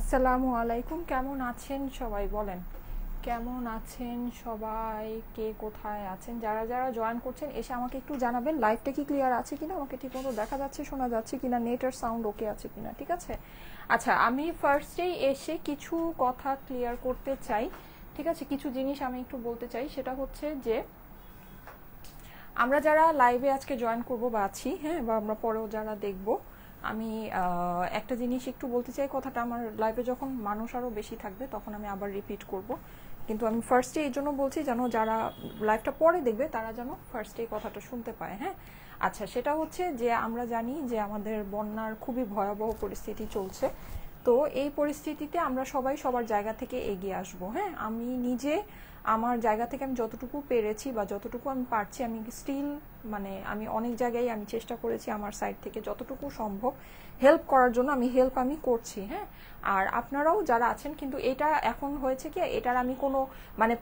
আসসালামু আলাইকুম। কেমন আছেন সবাই বলেন? কেমন আছেন সবাই? কে কোথায় আছেন? যারা যারা জয়েন করছেন এসে আমাকে একটু জানাবেন লাইভটা কি ক্লিয়ার আছে কিনা, আমাকে ঠিকমতো দেখা যাচ্ছে শোনা যাচ্ছে কিনা, নেট আর সাউন্ড ওকে আছে কিনা। ঠিক আছে, আচ্ছা আমি ফার্স্টেই এসে কিছু কথা ক্লিয়ার করতে চাই। ঠিক আছে, কিছু জিনিস আমি একটু বলতে চাই। সেটা হচ্ছে যে আমরা যারা লাইভে আজকে জয়েন করব বা আছি, হ্যাঁ, বা আমরা পরেও যারা দেখব, আমি একটা জিনিস একটু বলতে চাই। কথাটা আমার লাইভে যখন মানুষ আরও বেশি থাকবে তখন আমি আবার রিপিট করব, কিন্তু আমি ফার্স্টে এই জন্য বলছি যেন যারা লাইভটা পরে দেখবে তারা যেন ফার্স্টে এই কথাটা শুনতে পায়। হ্যাঁ, আচ্ছা, সেটা হচ্ছে যে আমরা জানি যে আমাদের বন্যার খুবই ভয়াবহ পরিস্থিতি চলছে। তো এই পরিস্থিতিতে আমরা সবাই সবার জায়গা থেকে এগিয়ে আসব। হ্যাঁ, আমি নিজে আমার জায়গা থেকে আমি যতটুকু পেরেছি বা যতটুকু আমি পারছি, আমি স্টিল আমি অনেক জায়গায় আমি চেষ্টা করেছি আমার সাইড থেকে যতটুকু সম্ভব হেল্প করার জন্য। আমি করছি। হ্যাঁ, আর আপনারাও যারা আছেন, কিন্তু এটা এখন হয়েছে কি, এটার আমি কোনো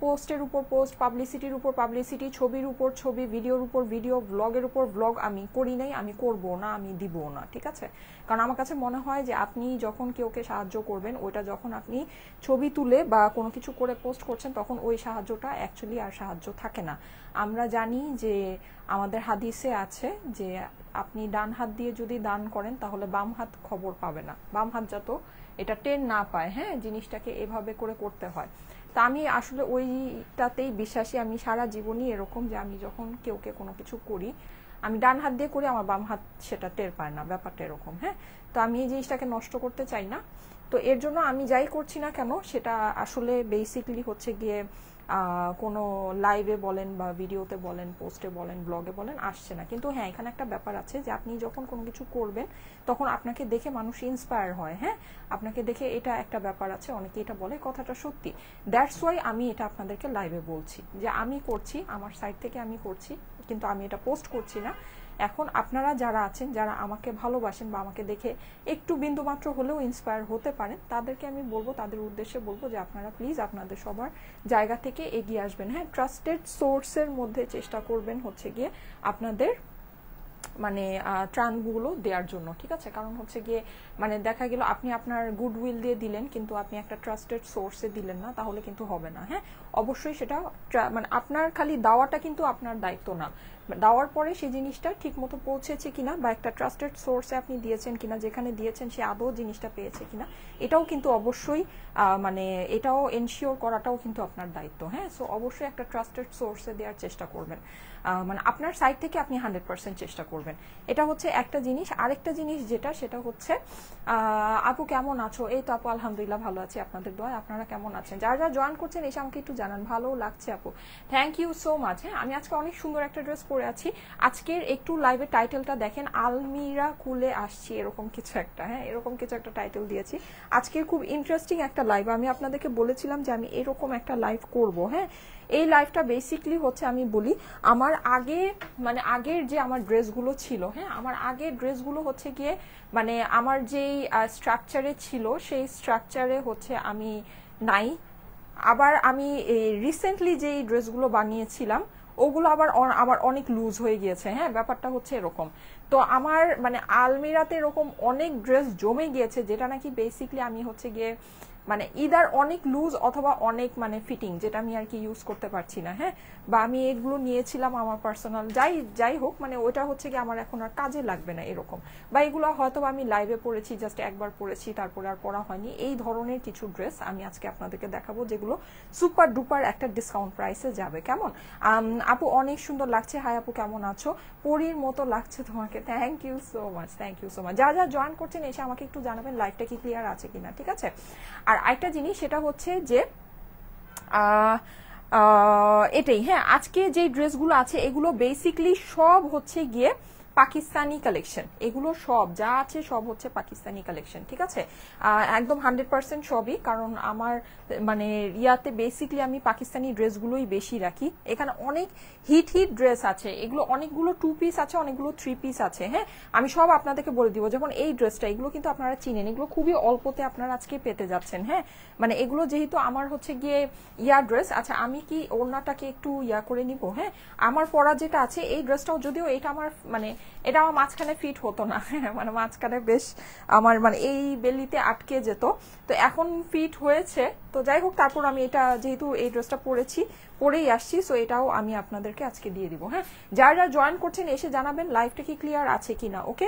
পোস্টের উপর পোস্ট, পাবলিসিটির উপর পাবলিসিটি, ছবির উপর ছবি, ভিডিওর উপর ভিডিও, ব্লগের উপর ব্লগ আমি করি নাই, আমি করব না, আমি দিব না। ঠিক আছে, কারণ আমার কাছে মনে হয় যে আপনি যখন কেউকে সাহায্য করবেন, ওইটা যখন আপনি ছবি তুলে বা কোনো কিছু করে পোস্ট করছেন, তখন ওই সাহায্যটা অ্যাকচুয়ালি আর সাহায্য থাকে না। আমরা জানি যে আমাদের হাদিসে আছে যে আপনি ডান হাত দিয়ে যদি দান করেন তাহলে বাম হাত খবর পাবে না, বাম হাত যাতে এটা টের না পায়। হ্যাঁ, জিনিসটাকে এভাবে করে করতে হয়। তা আমি আসলে ওইটাতেই বিশ্বাসী। আমি সারা জীবনই এরকম যে আমি যখন কেউকে কোনো কিছু করি, আমি ডান হাত দিয়ে করি, আমার বাম হাত সেটা টের পায় না, ব্যাপারটা এরকম। হ্যাঁ, তো আমি এই জিনিসটাকে নষ্ট করতে চাই না। তো এর জন্য আমি যাই করছি না কেন, সেটা আসলে বেসিক্যালি হচ্ছে গিয়ে কোনো লাইভে বলেন বা ভিডিওতে বলেন, পোস্টে বলেন, ব্লগে বলেন, আসছে না। কিন্তু হ্যাঁ, এখানে একটা ব্যাপার আছে যে আপনি যখন কোনো কিছু করবেন তখন আপনাকে দেখে মানুষ ইন্সপায়ার হয়। হ্যাঁ, আপনাকে দেখে, এটা একটা ব্যাপার আছে, অনেকে এটা বলে, কথাটা সত্যি। দ্যাটস ওয়াই আমি এটা আপনাদেরকে লাইভে বলছি যে আমি করছি, আমার সাইড থেকে আমি করছি, কিন্তু আমি এটা পোস্ট করছি না। এখন আপনারা যারা আছেন, যারা আমাকে ভালোবাসেন বা আমাকে দেখে একটু বিন্দুমাত্র হলেও ইন্সপায়ার হতে পারেন, তাদেরকে আমি বলবো, তাদের উদ্দেশ্যে বলবো যে আপনারা প্লিজ আপনাদের সবার জায়গা থেকে এগিয়ে আসবেন। হ্যাঁ, ট্রাস্টেড সোর্সের মধ্যে চেষ্টা করবেন হচ্ছে গিয়ে আপনাদের ত্রাণগুলো দেওয়ার জন্য। ঠিক আছে, কারণ হচ্ছে গিয়ে দেখা গেল আপনি আপনার গুডউইল দিয়ে দিলেন, কিন্তু আপনি একটা ট্রাস্টেড সোর্সে দিলেন না, তাহলে কিন্তু হবে না। হ্যাঁ, অবশ্যই সেটা আপনার খালি দেওয়াটা কিন্তু আপনার দায়িত্ব না, দেওয়ার পরে সেই জিনিসটা ঠিক মতো পৌঁছেছে কিনা বা একটা ট্রাস্টেড সোর্সে আপনি দিয়েছেন কিনা, যেখানে দিয়েছেন সে আদৌ জিনিসটা পেয়েছে কিনা, এটাও কিন্তু অবশ্যই এটাও এনশিওর করাটাও কিন্তু আপনার দায়িত্ব। হ্যাঁ, সো অবশ্যই একটা ট্রাস্টেড সোর্সে দেওয়ার চেষ্টা করবেন, আপনার সাইড থেকে আপনি 100% চেষ্টা করবেন। এটা হচ্ছে একটা জিনিস। আরেকটা জিনিস যেটা, সেটা হচ্ছে আপু কেমন আছো? এই তো আপু আলহামদুলিল্লাহ ভালো আছি, আপনাদের দোয়ায়। আপনারা কেমন আছেন? যারা যারা জয়েন করছেন এসে আমাকে একটু জানান। ভালো লাগছে আপু, থ্যাংক ইউ সো মাচ। হ্যাঁ, আমি আজকে অনেক সুন্দর একটা ড্রেস পরে আছি। আজকের একটু লাইভের টাইটেলটা দেখেন, আলমিরা খুলে আসছি, এরকম কিছু একটা। হ্যাঁ, এরকম কিছু একটা টাইটেল দিয়েছি। আজকের খুব ইন্টারেস্টিং একটা লাইভ, আমি আপনাদেরকে বলেছিলাম যে আমি এরকম একটা লাইভ করব। হ্যাঁ, এই লাইভটা বেসিকলি হচ্ছে, আমি বলি আমার আগে আগের যে আমার ড্রেসগুলো ছিল, হ্যাঁ, আমার আগের ড্রেসগুলো হচ্ছে গিয়ে আমার যেই স্ট্রাকচারে ছিল সেই স্ট্রাকচারে হচ্ছে আমি নাই। আবার আমি রিসেন্টলি যেই ড্রেসগুলো বানিয়েছিলাম ওগুলো আবার অনেক লুজ হয়ে গিয়েছে। হ্যাঁ, ব্যাপারটা হচ্ছে এরকম। তো আমার আলমিরাতে এরকম অনেক ড্রেস জমে গিয়েছে, যেটা নাকি বেসিকলি আমি হচ্ছে গিয়ে ইদার অনেক লুজ অথবা অনেক ফিটিং, যেটা আমি আর কি ইউজ করতে পারছি না। হ্যাঁ, বা আমি এগুলো নিয়েছিলাম আমার পার্সোনাল, যাই হোক, ওটা হচ্ছে কি আমার এখন আর কাজে লাগবে না এরকম, বা এগুলো হয়তো আমি লাইভে পরেছি, জাস্ট একবার পরেছি, তারপরে আর পরা হয়নি। এই ধরনের কিছু ড্রেস আমি আজকে আপনাদেরকে দেখাবো, যেগুলো সুপার ডুপার একটা ডিসকাউন্ট প্রাইসে যাবে। কেমন আপু? অনেক সুন্দর লাগছে। হাই আপু, কেমন আছো? পরীর মতো লাগছে তোমাকে। Thank you so much, thank you so much. যারা যারা জয়েন করছেন এসে আমাকে একটু জানাবেন লাইভটা কি ক্লিয়ার আছে কিনা। ঠিক আছে, আর আরেকটা জিনিস, সেটা হচ্ছে যে এটাই। হ্যাঁ, আজকে যে ড্রেসগুলো আছে এগুলো বেসিকলি সব হচ্ছে গিয়ে পাকিস্তানি কালেকশন। এগুলো সব যা আছে সব হচ্ছে পাকিস্তানি কালেকশন। ঠিক আছে, একদম 100% সবই, কারণ আমার ইয়াতে বেসিকলি আমি পাকিস্তানি ড্রেসগুলোই বেশি রাখি। এখানে অনেক হিট ড্রেস আছে, এগুলো অনেকগুলো 2 পিস আছে, অনেকগুলো 3 পিস আছে। হ্যাঁ, আমি সব আপনাদেরকে বলে দিব। যেমন এই ড্রেসটা, এগুলো কিন্তু আপনারা চিনেন, এগুলো খুবই অল্পতে আপনারা আজকে পেতে যাচ্ছেন। হ্যাঁ, এগুলো যেহেতু আমার হচ্ছে গিয়ে ড্রেস। আচ্ছা, আমি কি ওড়নাটাকে একটু করে নিব? হ্যাঁ, আমার পরা যেটা আছে এই ড্রেসটাও, যদিও এটা আমার এটা আমার মাঝখানে ফিট হতো না, মানে মাঝখানে বেশ আমার মানে এই বেলিতে আটকে যেত, তো এখন ফিট হয়েছে। তো যাই হোক, তারপর আমি এটা যেহেতু এই ড্রেসটা পরেই আসছি, সো এটাও আমি আপনাদেরকে আজকে দিয়ে দিব। হ্যাঁ, যারা জয়েন করছেন এসে জানাবেন লাইভটা কি ক্লিয়ার আছে কিনা, ওকে,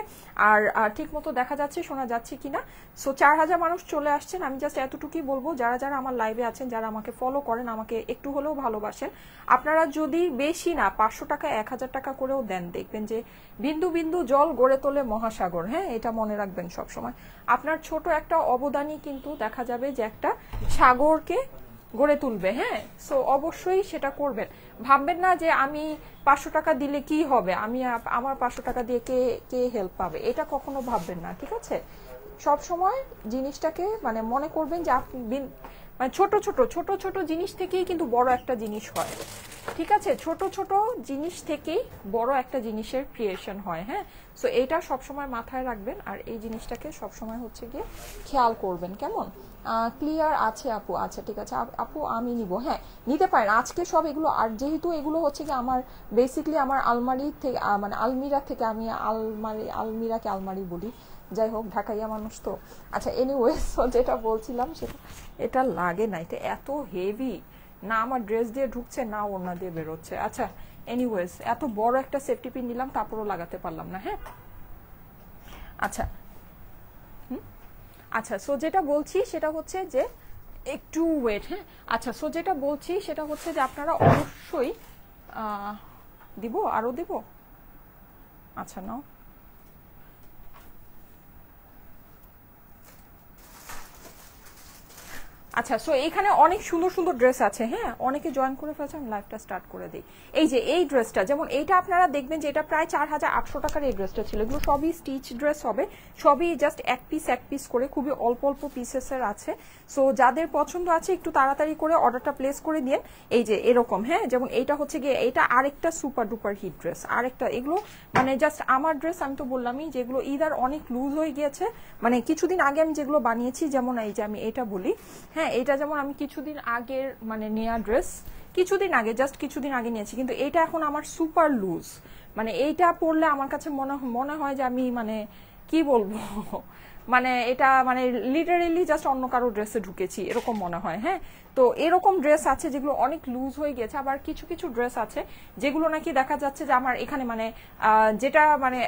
আর ঠিক মতো দেখা যাচ্ছে শোনা যাচ্ছে কিনা। সো 4000 মানুষ চলে আসছেন, আমি জাস্ট এতটুকুই বলবো, যারা যারা আমার লাইভে আছেন, যারা আমাকে ফলো করেন, আমাকে একটু হলেও ভালোবাসেন, আপনারা যদি বেশি না 500 টাকা 1000 টাকা করেও দেন, দেখবেন যে বিন্দু বিন্দু জল গড়ে তোলে মহাসাগর। হ্যাঁ, এটা মনে রাখবেন সব সময়। আপনার ছোট একটা অবদানই কিন্তু দেখা যাবে যে একটা সাগরকে গড়ে তুলবে। হ্যাঁ, সো অবশ্যই সেটা করবেন। ভাববেন না যে আমি 500 টাকা দিলে কি হবে, আমি আমার 500 টাকা দিয়ে কে কে হেল্প পাবে, এটা কখনো ভাববেন না, ঠিক আছে? সব সময় জিনিসটাকে মানে মনে করবেন যে আপনি মানে ছোট ছোট ছোট ছোট জিনিস থেকেই কিন্তু বড় একটা জিনিস হয়, ঠিক আছে? ছোট ছোট জিনিস থেকেই বড় একটা জিনিসের ক্রিয়েশন হয়। হ্যাঁ, সো এইটা সবসময় মাথায় রাখবেন, আর এই জিনিসটাকে সবসময় হচ্ছে গিয়ে খেয়াল করবেন, কেমন? ক্লিয়ার আছে আপু? আচ্ছা ঠিক আছে আপু, আমি নিব। হ্যাঁ, নিতে পারেন আজকে সব এগুলো। আর যেহেতু এগুলো হচ্ছে কি আমার বেসিকলি আমার আলমারি থেকে মানে আলমিরা থেকে, আমি আলমিরাকে আলমারি বলি, যাই হোক ঢাকাইয়া মানুষ তো। আচ্ছা এনিওয়েজ, যেটা বলছিলাম সেটা, এটা লাগে না, এটা এত হেভি না, আমার ড্রেস দিয়ে ঢুকছে না ওড়না দিয়ে বেরোচ্ছে। আচ্ছা এনিওয়েজ, এত বড় একটা সেফটি পিন নিলাম তারপরও লাগাতে পারলাম না। হ্যাঁ, আচ্ছা আচ্ছা, সো যেটা বলছি সেটা হচ্ছে যে একটু ওয়েট। হ্যাঁ, আচ্ছা, সো যেটা বলছি সেটা হচ্ছে যে আপনারা অবশ্যই দিব, আরো দিব। আচ্ছা নাও। আচ্ছা, সো এখানে অনেক সুন্দর সুন্দর ড্রেস আছে। হ্যাঁ, অনেকে জয়েন করে ফেলছে, আমি লাইভটা স্টার্ট করে দিই। এই যে এই ড্রেসটা, যেমন এইটা আপনারা দেখবেন যে এটা প্রায় 4800 টাকার এই ড্রেসটা ছিল। এগুলো সবই স্টিচ ড্রেস হবে, সবই জাস্ট এক পিস করে, খুবই অল্প অল্প পিসেসের আছে। সো যাদের পছন্দ আছে একটু তাড়াতাড়ি করে অর্ডারটা প্লেস করে দিন। এই যে এরকম, হ্যাঁ, যেমন এইটা হচ্ছে গিয়ে এটা আরেকটা সুপার ডুপার হিট ড্রেস, আরেকটা। এগুলো মানে জাস্ট আমার ড্রেস, আমি তো বললামই যেগুলো ইদার অনেক লুজ হয়ে গিয়েছে, মানে কিছুদিন আগে আমি যেগুলো বানিয়েছি, যেমন এই যে আমি এটা বলি, হ্যাঁ, এটা যেমন আমি কিছুদিন আগের মানে নেয়া ড্রেস, কিছুদিন আগে, জাস্ট কিছুদিন আগে নিয়েছি, কিন্তু এটা এখন আমার সুপার লুজ, মানে এইটা পরলে আমার কাছে মনে হয় যে আমি মানে কি বলবো, মানে এটা মানে লিটারেলি জাস্ট অন্য কারো ড্রেসে ঢুকেছি এরকম মনে হয়। হ্যাঁ, তো এরকম ড্রেস আছে যেগুলো অনেক লুজ হয়ে গেছে, আবার কিছু কিছু ড্রেস আছে যেগুলো নাকি দেখা যাচ্ছে যে আমার এখানে মানে যেটা মানে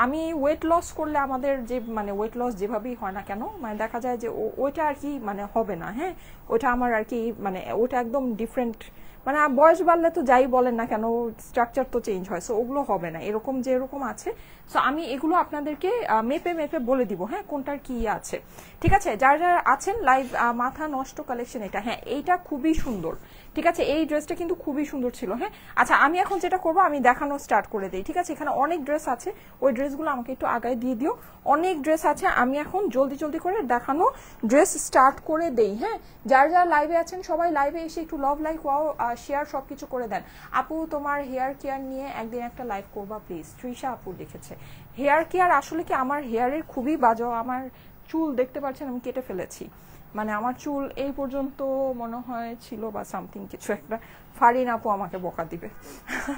আমি ওয়েট লস করলে আমাদের যে মানে ওয়েট লস যেভাবেই হয় না কেন, মানে দেখা যায় যে ওইটা আর কি মানে হবে না। হ্যাঁ, ওইটা আমার আর কি মানে ওইটা একদম ডিফারেন্ট, মানে বয়স বাড়লে তো যাই বলেন না কেন স্ট্রাকচার তো চেঞ্জ হয়, সো ওগুলো হবে না, এরকম যে এরকম আছে। সো আমি এগুলো আপনাদেরকে মেপে মেপে বলে দিব, হ্যাঁ, কোনটার কি আছে, ঠিক আছে? যারা যারা আছেন লাইভ, মাথা নষ্ট কালেকশন এটা, হ্যাঁ, এইটা খুবই সুন্দর, ঠিক আছে? এই ড্রেসটা কিন্তু খুবই সুন্দর ছিল। হ্যাঁ, আচ্ছা আমি এখন যেটা করবো, আমি দেখানো স্টার্ট করে দিই, ঠিক আছে? এখানে অনেক ড্রেস আছে, ওই ড্রেসগুলো আমাকে একটু আগায় দিয়ে দিও। অনেক ড্রেস আছে, আমি এখন জলদি জলদি করে দেখানো ড্রেস স্টার্ট করে দেই। হ্যাঁ, যারা যারা লাইভে আছেন সবাই লাইভে এসে একটু লাভ লাইক ওয়াও শেয়ার সবকিছু করে দেন। আপু তোমার হেয়ার কেয়ার নিয়ে একদিন একটা লাইভ করবা প্লিজ, তৃষা আপু লিখেছে। হেয়ার কেয়ার আসলে কি আমার হেয়ারের খুবই বাজে, আমার চুল দেখতে পাচ্ছেন আমি কেটে ফেলেছি, মানে আমার চুল এই পর্যন্ত মনে হয় ছিল বা সামথিং কিছু একটা। ফারিন আপু আমাকে বকা দিবে,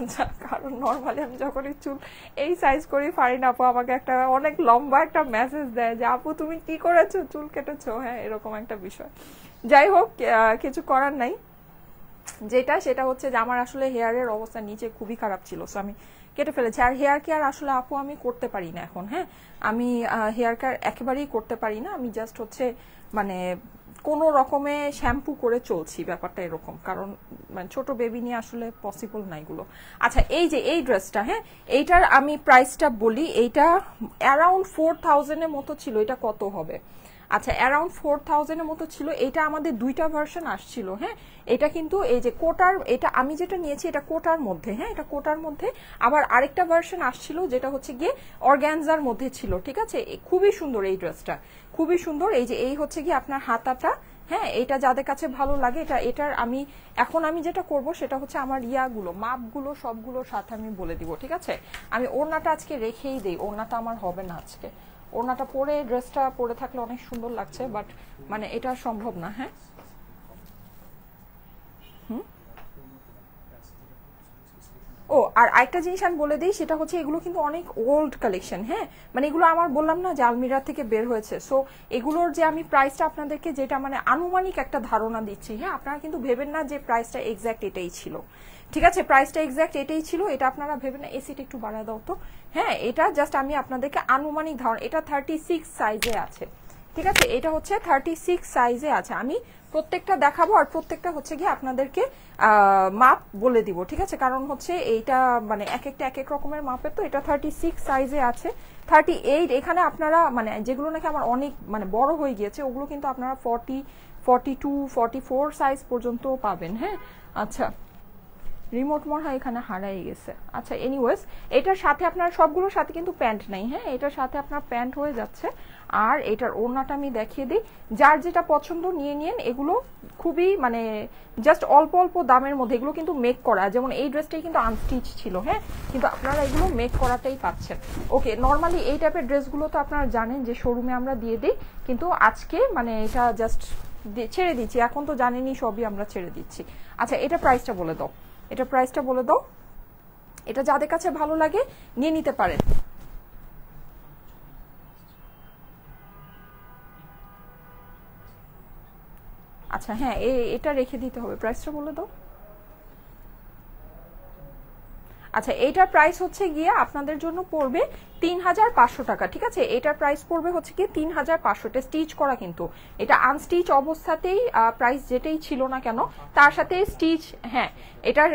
আচ্ছা, কারণ নর্মালি আমি যখন এই চুল এই সাইজ করি, ফারিন আপু আমাকে একটা অনেক লম্বা একটা মেসেজ দেয় যে আপু তুমি কি করেছো, চুল কেটেছো। হ্যাঁ, এরকম একটা বিষয়। যাই হোক, কিছু করার নাই। যেটা সেটা হচ্ছে যে আমার আসলে হেয়ারের অবস্থা নিচে খুবই খারাপ ছিল, সো আমি কেটে ফেলেছি। আর হেয়ার কেয়ার আসলে আপু আমি করতে পারি না এখন। হ্যাঁ, আমি হেয়ার কেয়ার একেবারেই করতে পারি না, আমি জাস্ট হচ্ছে মানে কোনো রকমে শ্যাম্পু করে চলছি, ব্যাপারটা এরকম, কারণ মানে ছোট বেবি নিয়ে আসলে পসিবল না এগুলো। আচ্ছা এই যে এই ড্রেসটা, হ্যাঁ, এইটার আমি প্রাইসটা বলি, এইটা অ্যারাউন্ড 4000-এর মতো ছিল। এটা কত হবে? আচ্ছা অ্যারাউন্ড 4000-এর মতো ছিল। এটা আমাদের দুইটা ভার্সন আসছিল। হ্যাঁ, এটা কিন্তু এই যে কোটার, এটা আমি যেটা নিয়েছি এটা কোটার মধ্যে। হ্যাঁ, এটা কোটার মধ্যে, আবার আরেকটা ভার্সন আসছিল যেটা হচ্ছে গিয়ে অর্গ্যানজার মধ্যে ছিল, ঠিক আছে? খুবই সুন্দর এই ড্রেসটা, খুবই সুন্দর। এই যে এই হচ্ছে গিয়ে আপনার হাতাটা, হ্যাঁ, এটা যাদের কাছে ভালো লাগে, এটার আমি এখন আমি যেটা করব সেটা হচ্ছে আমার ইয়াগুলো মাপগুলো সবগুলোর সাথে আমি বলে দিব, ঠিক আছে? আমি ওড়নাটা আজকে রেখেই দেই, ওড়নাটা আমার হবে না আজকে। ওড়নাটা পরে ড্রেসটা পরে থাকলে অনেক সুন্দর লাগছে, বাট মানে এটা সম্ভব না। হ্যাঁ, ও আর আরেকটা জিনিস আমি বলে দিই, সেটা হচ্ছে এগুলো কিন্তু অনেক ওল্ড কালেকশন। হ্যাঁ, মানে এগুলো আমার বললাম না যে আলমিরা থেকে বের হয়েছে। সো এগুলোর যে আমি প্রাইসটা আপনাদেরকে যেটা মানে আনুমানিক একটা ধারণা দিচ্ছি, হ্যাঁ, আপনারা কিন্তু ভেবেন না যে প্রাইসটা এক্স্যাক্ট এটাই ছিল। ঠিক আছে, প্রাইসটা এক্স্যাক্ট এটাই ছিল, এটা আপনারা ভেবেন না। এসিটা একটু বাড়ায় দাও তো। হ্যাঁ, এটা জাস্ট আমি আপনাদেরকে আনুমানিক ধারণা, এটা 36 সাইজে আছে। ঠিক আছে, এটা হচ্ছে 36 সাইজে আছে। আমি প্রত্যেকটা দেখাবো আর প্রত্যেকটা হচ্ছে গিয়ে আপনাদেরকে মাপ বলে দিব। ঠিক আছে, কারণ হচ্ছে এইটা মানে এক একটা এক এক রকমের মাপের, তো এটা 36 সাইজে আছে। 38 এখানে আপনারা মানে যেগুলো নাকি আমার অনেক মানে বড় হয়ে গিয়েছে, ওগুলো কিন্তু আপনারা 40, 42, 44 সাইজ পর্যন্ত পাবেন। হ্যাঁ, আচ্ছা, রিমোট মনে হয় এখানে হারাই গেছে। আচ্ছা, এনিওয়েজ, এটার সাথে আপনার সবগুলোর সাথে কিন্তু প্যান্ট নাই। হ্যাঁ, এটার সাথে আপনার প্যান্ট হয়ে যাচ্ছে। আর এটার ওড়নাটা আমি দেখিয়ে দিই, যার যেটা পছন্দ নিয়ে নিন। এগুলো খুবই মানে জাস্ট অল্প অল্প দামের মধ্যে, এগুলো কিন্তু মেক করা। যেমন এই ড্রেসটাই কিন্তু আনস্টিচ ছিল। হ্যাঁ, কিন্তু আপনারা এগুলো মেক করাটাই পাচ্ছেন। ওকে, নর্মালি এই টাইপের ড্রেসগুলো তো আপনারা জানেন যে শোরুমে আমরা দিয়ে দিই, কিন্তু আজকে মানে এটা জাস্ট ছেড়ে দিচ্ছি। এখন তো জানেনই সবই আমরা ছেড়ে দিচ্ছি। আচ্ছা, এটা প্রাইসটা বলে দাও, এটা প্রাইসটা বলে দাও। এটা যাদের কাছে ভালো লাগে নিয়ে নিতে পারেন। আচ্ছা, হ্যাঁ, এটা রেখে দিতে হবে। প্রাইসটা বলে দাও। আচ্ছা, এইটার প্রাইস হচ্ছে গিয়ে আপনাদের জন্য পড়বে 3500 টাকা। ঠিক আছে, এটার প্রাইস পড়বে হচ্ছে গিয়ে 3500। এটা স্টিচ করা, কিন্তু এটা আনস্টিচ অবস্থাতেই প্রাইস যেটাই ছিল না কেন তার সাথে স্টিচ। হ্যাঁ, এটার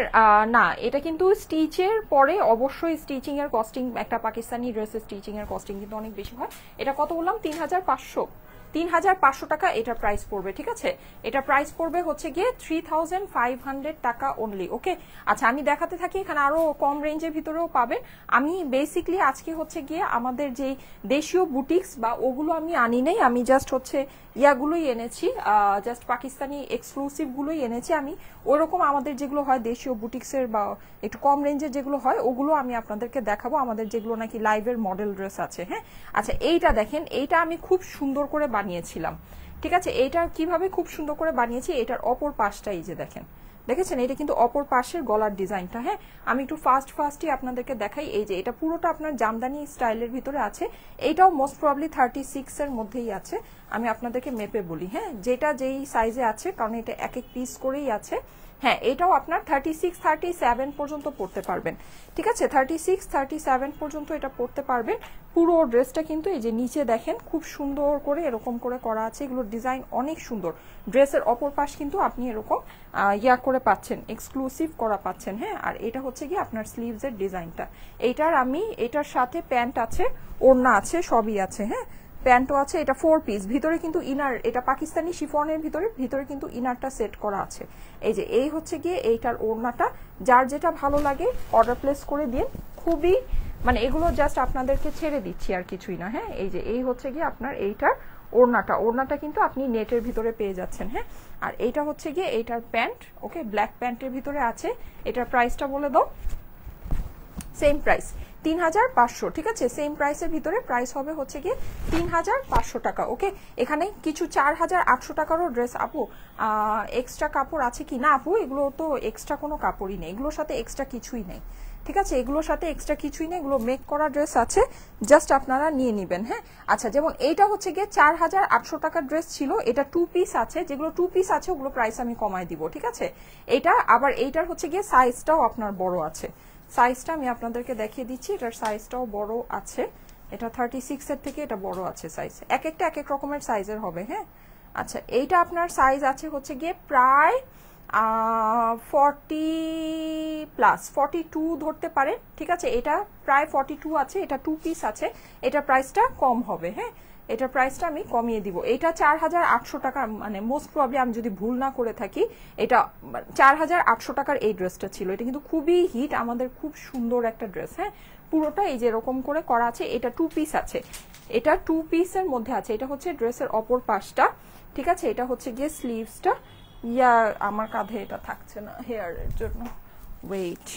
না, এটা কিন্তু স্টিচের পরে অবশ্যই স্টিচিং এর কস্টিং, একটা পাকিস্তানি ড্রেসের স্টিচিং এর কস্টিং কিন্তু অনেক বেশি হয়। এটা কত বললাম? 3500। 3500 টাকা এটা প্রাইস পড়বে। ঠিক আছে, এটা প্রাইস পড়বে হচ্ছে গিয়ে 3500 টাকা অনলি। ওকে, আচ্ছা, আমি দেখাতে থাকি, এখানে আরো কম রেঞ্জের ভিতরেও পাবেন। আমি বেসিকলি আজকে হচ্ছে গিয়ে আমাদের যেই দেশীয় বুটিক্স বা ওগুলো আমি আনি নাই, আমি জাস্ট হচ্ছে ইয়াগুলোই এনেছি, জাস্ট পাকিস্তানি এক্সক্লুসিভ গুলোই এনেছি। আমি ওইরকম আমাদের যেগুলো হয় দেশীয় বুটিক্সের বা একটু কম রেঞ্জের যেগুলো হয় ওগুলো আমি আপনাদেরকে দেখাবো, আমাদের যেগুলো নাকি লাইভের মডেল ড্রেস আছে। হ্যাঁ, আচ্ছা, এইটা দেখেন, এইটা আমি খুব সুন্দর করে বানিয়েছিলাম। ঠিক আছে, এইটা কিভাবে খুব সুন্দর করে বানিয়েছি, এটার অপর পাশটা এই যে দেখেন, দেখেছেন, এটা কিন্তু অপর পাশের গলার ডিজাইনটা। হ্যাঁ, আমি একটু ফাস্টই আপনাদেরকে দেখাই। এই যে এটা পুরোটা আপনার জামদানি স্টাইলের ভিতরে আছে। এইটাও মোস্ট প্রবলি 36 এর মধ্যেই আছে। আমি আপনাদেরকে মেপে বলি, হ্যাঁ, যেটা যেই সাইজে আছে, কারণ এটা এক এক পিস করেই আছে। হ্যাঁ, এটাও আপনার 36, 37 পর্যন্ত পড়তে পারবেন। ঠিক আছে, 36, 37 পর্যন্ত এটা পড়তে পারবেন। পুরো ড্রেসটা কিন্তু এই যে নিচে দেখেন খুব সুন্দর করে এরকম করে করা আছে। এগুলোর ডিজাইন অনেক সুন্দর। ড্রেসের অপর পাশ কিন্তু আপনি এরকম ইয়া করে পাচ্ছেন, এক্সক্লুসিভ করা পাচ্ছেন। হ্যাঁ, আর এটা হচ্ছে কি আপনার স্লিভস এর ডিজাইনটা। এটার সাথে প্যান্ট আছে, ওড়না আছে, সবই আছে। হ্যাঁ, প্যান্টও আছে। এটা 4 পিস, ভিতরে কিন্তু ইনার, এটা পাকিস্তানি শিফনের ভিতরে কিন্তু ইনারটা সেট করা আছে। এই যে এই হচ্ছে গিয়ে এইটার ওড়নাটা। যার যেটা ভালো লাগে অর্ডার প্লেস করে দিন। খুবই মানে এগুলো জাস্ট আপনাদেরকে ছেড়ে দিচ্ছি আর কিছুই না। হ্যাঁ, এই যে এই হচ্ছে গিয়ে আপনার এইটার ওড়নাটা কিন্তু আপনি নেটের ভিতরে পেয়ে যাচ্ছেন। হ্যাঁ, আর এইটা হচ্ছে গিয়ে এইটার প্যান্ট। ওকে, ব্ল্যাক প্যান্টের ভিতরে আছে। এটার প্রাইসটা বলে দাও। Same price 3500। ঠিক আছে, সেম প্রাইসের ভিতরে প্রাইস হবে হচ্ছে গিয়ে 3500 টাকা। ওকে, এখানে কিছু 4800 টাকারও ড্রেস। আপু এক্সট্রা কাপড় আছে কি? না আপু, এগুলো তো এক্সট্রা কোনো কাপড়ই নেই, এগুলোর সাথে এক্সট্রা কিছুই নেই। ঠিক আছে, এগুলোর সাথে এক্সট্রা কিছুই নেই, এগুলো মেক করা ড্রেস আছে, জাস্ট আপনারা নিয়ে নিবেন। হ্যাঁ, আচ্ছা, যেমন এইটা হচ্ছে গিয়ে 4800 টাকার ড্রেস ছিল, এটা 2 পিস আছে। যেগুলো 2 পিস আছে ওগুলো প্রাইস আমি কমায় দিব। ঠিক আছে, এটা আবার এইটার হচ্ছে গিয়ে সাইজটাও আপনার বড় আছে। সাইজটা আমি আপনাদেরকে দেখিয়ে দিচ্ছি, এটার সাইজটাও বড় আছে। এটা 36 এর থেকে এটা বড় আছে সাইজ, এক একটা এক এক রকমের সাইজের হবে। হ্যাঁ, আচ্ছা, এইটা আপনার সাইজ আছে হচ্ছে গিয়ে প্রায় 42 ধরতে পারেন। ঠিক আছে, এটা প্রায় 42 আছে। এটা 2 পিস আছে, এটা প্রাইসটা কম হবে। হ্যাঁ, এটার প্রাইসটা আমি কমিয়ে দিব। এটা 4800 টাকা, মানে মোস্ট প্রবলি আমি যদি ভুল না করে থাকি এটা 4800 টাকার এই ড্রেসটা ছিল। এটা কিন্তু খুবই হিট, আমাদের খুব সুন্দর একটা ড্রেস। হ্যাঁ, পুরোটা এই যে এরকম করে করা আছে। এটা 2 পিস আছে, এটা 2 পিসের মধ্যে আছে। এটা হচ্ছে ড্রেসের অপর পাশটা। ঠিক আছে, এটা হচ্ছে গিয়ে স্লিভসটা। আমার কাঁধে এটা থাকছে না হেয়ারের জন্য, ওয়েট।